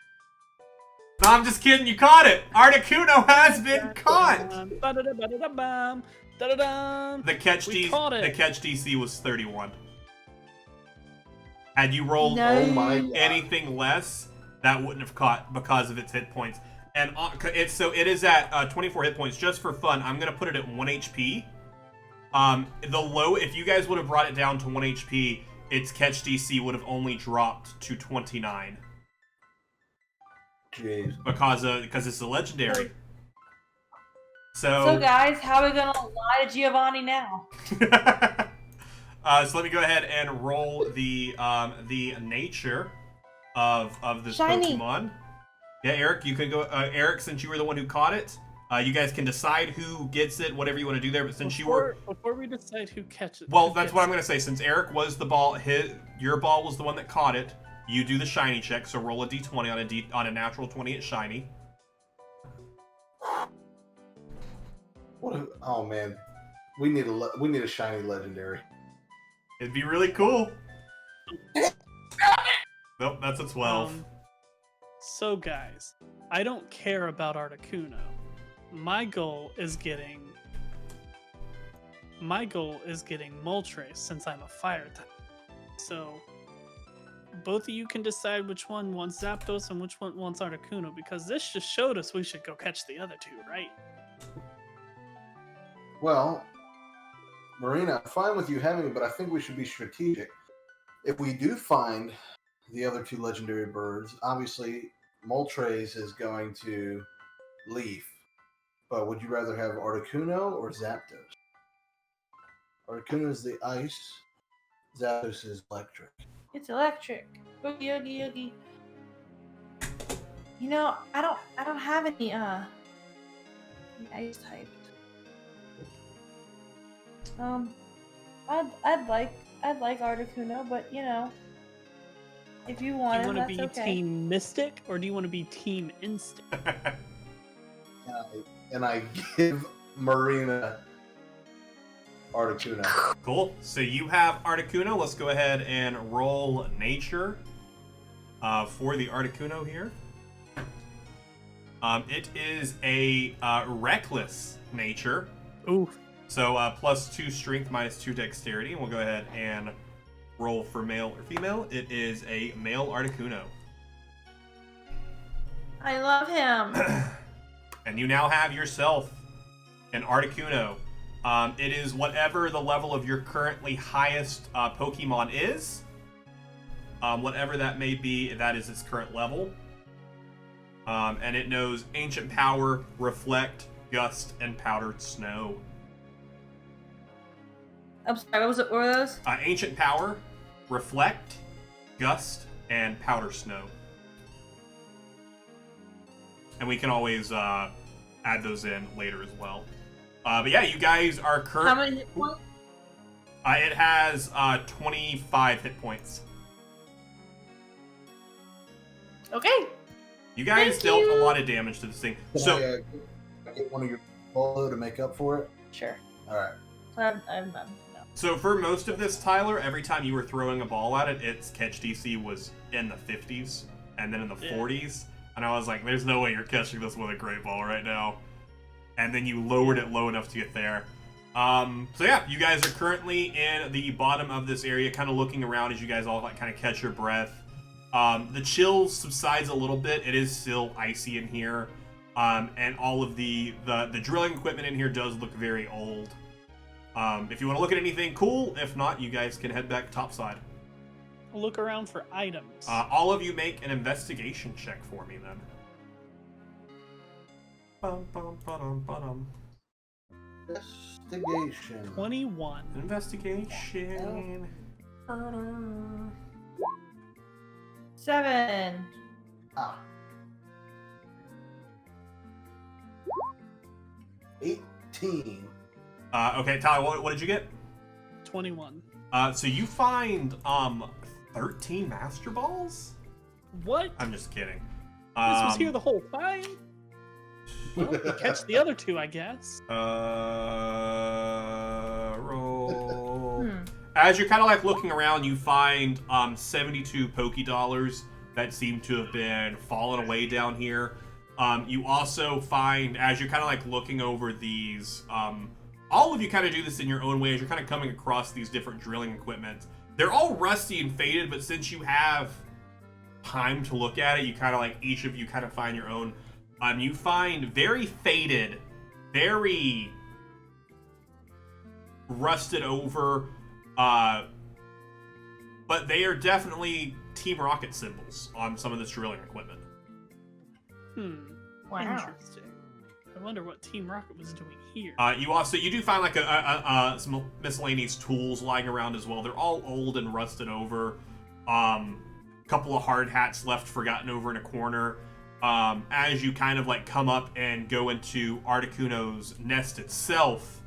No, I'm just kidding. You caught it. Articuno has been caught.
Ba-da-da-ba-da-da-bum. Da-da-dum.
The catch
We caught it.
The catch DC was 31. Had you rolled
No.
Oh my god.
anything less, that wouldn't have caught because of its hit points. And it is at 24 hit points. Just for fun, I'm gonna put it at 1 HP. If you guys would have brought it down to 1 HP, its catch DC would have only dropped to 29
Jeez.
because it's a legendary.
So guys, how are we gonna lie to Giovanni now?
So let me go ahead and roll the nature of this
Shiny.
Pokemon. Yeah, Eric, you can go. Eric, since you were the one who caught it, you guys can decide who gets it, whatever you want to do there. But since
before we decide who catches,
well, that's what I'm going to say. Since Eric was the ball, your ball was the one that caught it. You do the shiny check. So roll a d20 on a natural 20 at shiny.
Oh man, we need a shiny legendary.
It'd be really cool. Nope, that's a 12.
So guys, I don't care about Articuno. My goal is getting Moltres since I'm a fire type. So both of you can decide which one wants Zapdos and which one wants Articuno, because this just showed us we should go catch the other two, right?
Well, Marina, I'm fine with you having it, but I think we should be strategic. If we do find the other two legendary birds, obviously Moltres is going to leave. But would you rather have Articuno or Zapdos? Articuno is the ice. Zapdos is electric.
It's electric. Oogie oogie oogie. You know, I don't have any ice typed. I'd like Articuno, but you know, if you want
Do
it,
you want to
that's
be
okay.
Team Mystic or do you want to be Team Instinct?
And I give Marina Articuno.
Cool. So you have Articuno. Let's go ahead and roll nature for the Articuno here. It is a reckless nature.
Ooh.
So +2 strength, -2 dexterity. And we'll go ahead and roll for male or female. It is a male Articuno.
I love him.
And you now have yourself an Articuno. It is whatever the level of your currently highest Pokemon is. Whatever that may be, that is its current level. And it knows Ancient Power, Reflect, Gust, and Powdered Snow.
I'm sorry, what were those?
Ancient Power, Reflect, Gust, and Powder Snow. And we can always add those in later as well. But yeah, you guys are current.
How many hit points?
It has 25 hit points.
Okay.
You guys
Thank
dealt
you.
a lot of damage to this thing.
Can
So
I get one of your polo to make up for it?
Sure.
All right.
I'm done. No.
So for most of this, Tyler, every time you were throwing a ball at it, its catch DC was in the 50s and then in the 40s. And I was like, there's no way you're catching this with a great ball right now. And then you lowered it low enough to get there. So yeah, you guys are currently in the bottom of this area, kind of looking around as you guys all kind of catch your breath. The chill subsides a little bit. It is still icy in here. And all of the drilling equipment in here does look very old. If you want to look at anything cool, if not, you guys can head back topside.
I'll look around for items.
All of you make an investigation check for me then.
Investigation.
21.
Investigation.
7.
Ah. 18.
Okay, Tyler, what did you get?
21.
So you find 13 Master Balls?
What?
I'm just kidding.
This was here the whole time? Well, we catch the other two, I guess.
Roll. As you're kind of like looking around, you find 72 Poké-Dollars that seem to have been fallen away down here. You also find, as you're kind of like looking over these, all of you kind of do this in your own way as you're kind of coming across these different drilling equipment. They're all rusty and faded, but since you have time to look at it, you kind of like, each of you kind of find your own. You find very faded, very rusted over, but they are definitely Team Rocket symbols on some of this drilling equipment.
Wow.
Interesting. I wonder what Team Rocket was doing here.
You do find like some miscellaneous tools lying around as well. They're all old and rusted over. couple of hard hats left forgotten over in a corner. As you kind of like come up and go into Articuno's nest itself,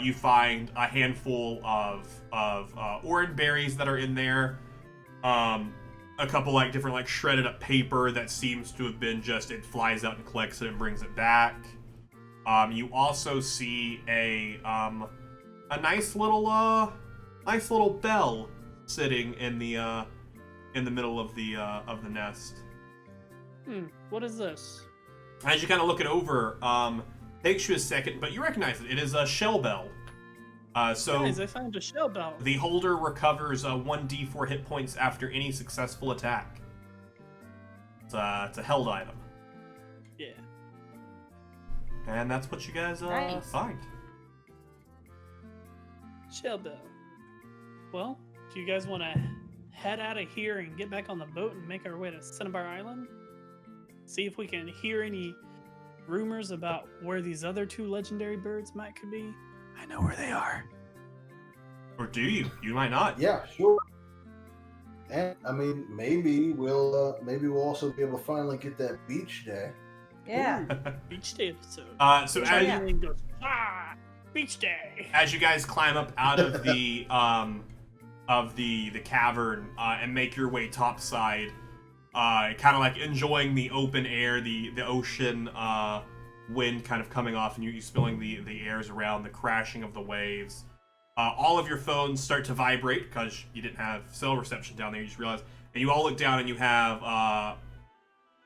you find a handful of orange berries that are in there. A couple like different like shredded up paper that seems to have been just, it flies out and collects it and brings it back. You also see a nice little bell sitting in the middle of the nest.
What is this?
As you kind of look it over, takes you a second, but you recognize it. It is a shell bell. So
Guys, I found a shell bell.
the holder recovers 1d4 hit points after any successful attack. It's a held item.
Yeah.
And that's what you guys
Nice.
find.
Shell bell. Well, do you guys want to head out of here and get back on the boat and make our way to Cinnabar Island? See if we can hear any rumors about where these other 2 legendary birds could be. I know where they are.
Or do you? You might not.
Yeah, sure. And I mean, maybe we'll also be able to finally get that beach day.
Yeah.
Beach day episode.
So
Yeah.
as,
Everything goes, beach day.
as you guys climb up out of the cavern and make your way topside, kind of like enjoying the open air, the ocean wind kind of coming off, and you spilling the airs around, the crashing of the waves. All of your phones start to vibrate because you didn't have cell reception down there. You just realized, and you all look down and you have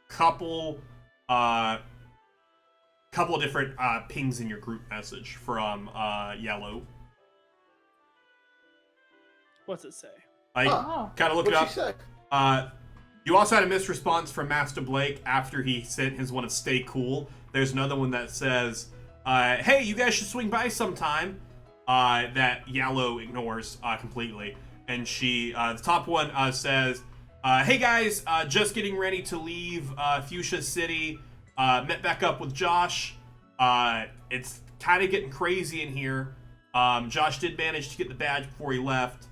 couple of different pings in your group message from Yellow.
What's it say?
I
Oh.
kind of look it
What'd she
up.
say?
You also had a missed response from Master Blake after he sent his one of Stay Cool. There's another one that says, hey, you guys should swing by sometime. That Yellow ignores completely. And she, the top one says, hey guys, just getting ready to leave Fuchsia City. Met back up with Josh. It's kind of getting crazy in here. Josh did manage to get the badge before he left.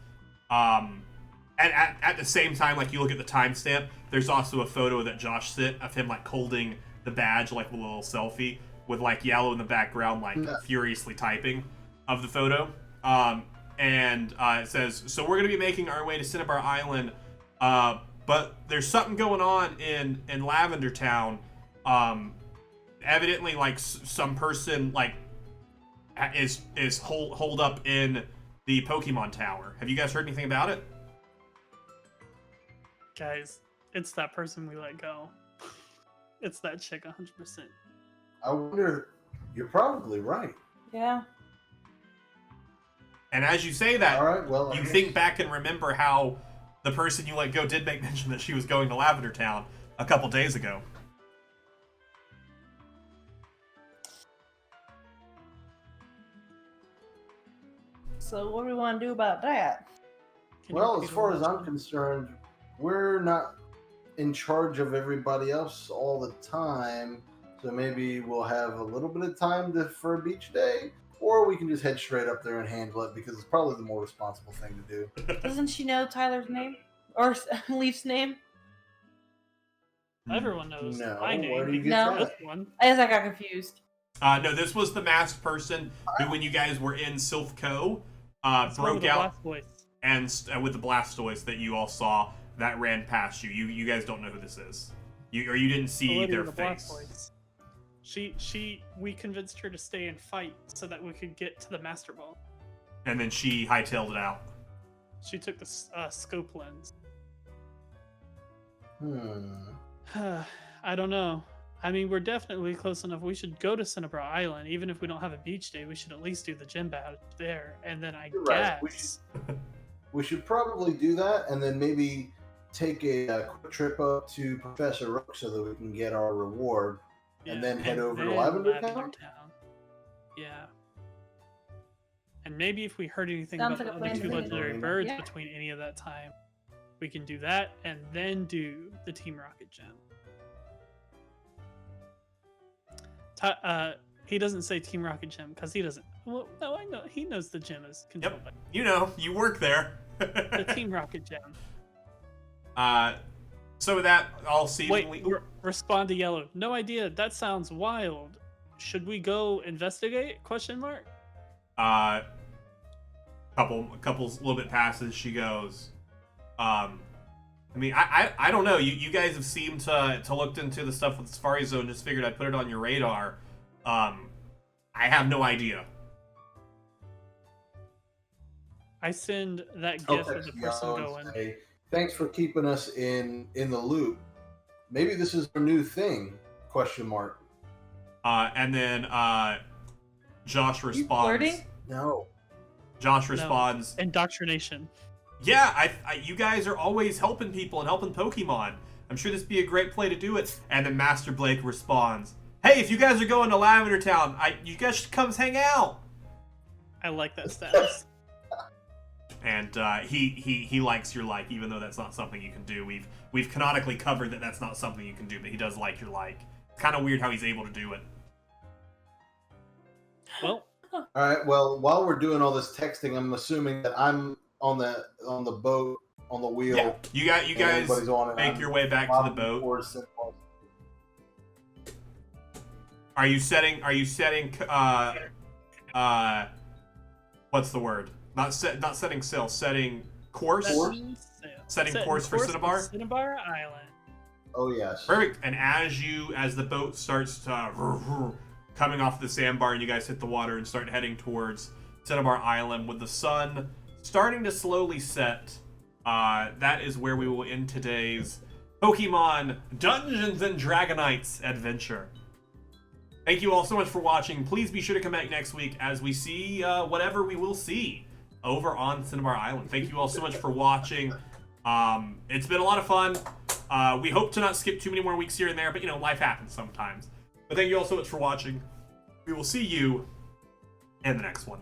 And at the same time, like, you look at the timestamp, there's also a photo that Josh sent of him, like, holding the badge, like, with a little selfie, with, like, Yellow in the background, like, furiously typing of the photo. And it says, so we're going to be making our way to Cinnabar Island, but there's something going on in Lavender Town. Evidently, like, some person, like, is holed up in the Pokemon Tower. Have you guys heard anything about it?
Guys, it's that person we let go. It's that chick 100%.
I wonder. You're probably right.
Yeah.
And as you say that,
All right. Well,
you think back and remember how the person you let go did make mention that she was going to Lavender Town a couple days ago.
So what do we want to do about that?
Can you
Well,
repeat
as far
it
as
one
I'm
more time?
concerned, we're not in charge of everybody else all the time. So maybe we'll have a little bit of time for a beach day, or we can just head straight up there and handle it because it's probably the more responsible thing to do.
Doesn't she know Tyler's name? Or Leaf's name?
Everyone knows
No,
my name.
where do you get
No.
that?
This one.
I guess I got confused.
No, this was the masked person who, when you guys were in Sylph Co.,
It's one
broke
with the
out
Blastoise.
and with the Blastoise that you all saw that ran past you. You guys don't know who this is. You didn't
The
see
lady
their
with the
face.
Blastoise. We convinced her to stay and fight so that we could get to the Master Ball.
And then she hightailed it out.
She took the scope lens. I don't know. I mean, we're definitely close enough. We should go to Cinnabar Island. Even if we don't have a beach day, we should at least do the gym badge there. And then I
You're right.
guess...
We should probably do that, and then maybe take a quick trip up to Professor Rook so that we can get our reward, and then head over to Lavender Town?
Yeah. And maybe if we heard anything
Sounds
about
like a
the other
plan
2
to me.
legendary birds
Yeah.
between any of that time, we can do that and then do the Team Rocket gym. He doesn't say Team Rocket gym because he doesn't. Well, no, I know he knows the gym is controlled
Yep. You know, you work there.
by the Team Rocket gym.
So with that, I'll see.
Wait, respond to Yellow. No idea. That sounds wild. Should we go investigate? Question mark.
Couple's a little bit passes. She goes, I mean, I don't know. You guys have seemed to looked into the stuff with the Safari Zone. Just figured I'd put it on your radar. I have no idea.
I send that gift of the person going.
Say, thanks for keeping us in the loop. Maybe this is a new thing? Question mark.
And then Josh responds.
Flirting?
No.
Josh responds.
No. Indoctrination.
Yeah, you guys are always helping people and helping Pokemon. I'm sure this would be a great play to do it. And then Master Blake responds, "Hey, if you guys are going to Lavender Town, you guys should come hang out."
I like that status.
And he likes your like, even though that's not something you can do. We've canonically covered that that's not something you can do, but he does like your like. It's kind of weird how he's able to do it.
Well,
all right. Well, while we're doing all this texting, I'm assuming that I'm on the boat on the wheel.
Yeah, you guys make your way back to the boat. Are you setting? What's the word? Not setting sail. Setting course. Setting course for Cinnabar.
Cinnabar Island.
Oh yes.
Perfect. And as the boat starts to coming off the sandbar, and you guys hit the water and start heading towards Cinnabar Island, with the sun starting to slowly set, that is where we will end today's Pokemon Dungeons and Dragonites adventure. Thank you all so much for watching. Please be sure to come back next week as we see whatever we will see over on Cinnabar Island. Thank you all so much for watching. It's been a lot of fun. We hope to not skip too many more weeks here and there, but life happens sometimes. But thank you all so much for watching. We will see you in the next one.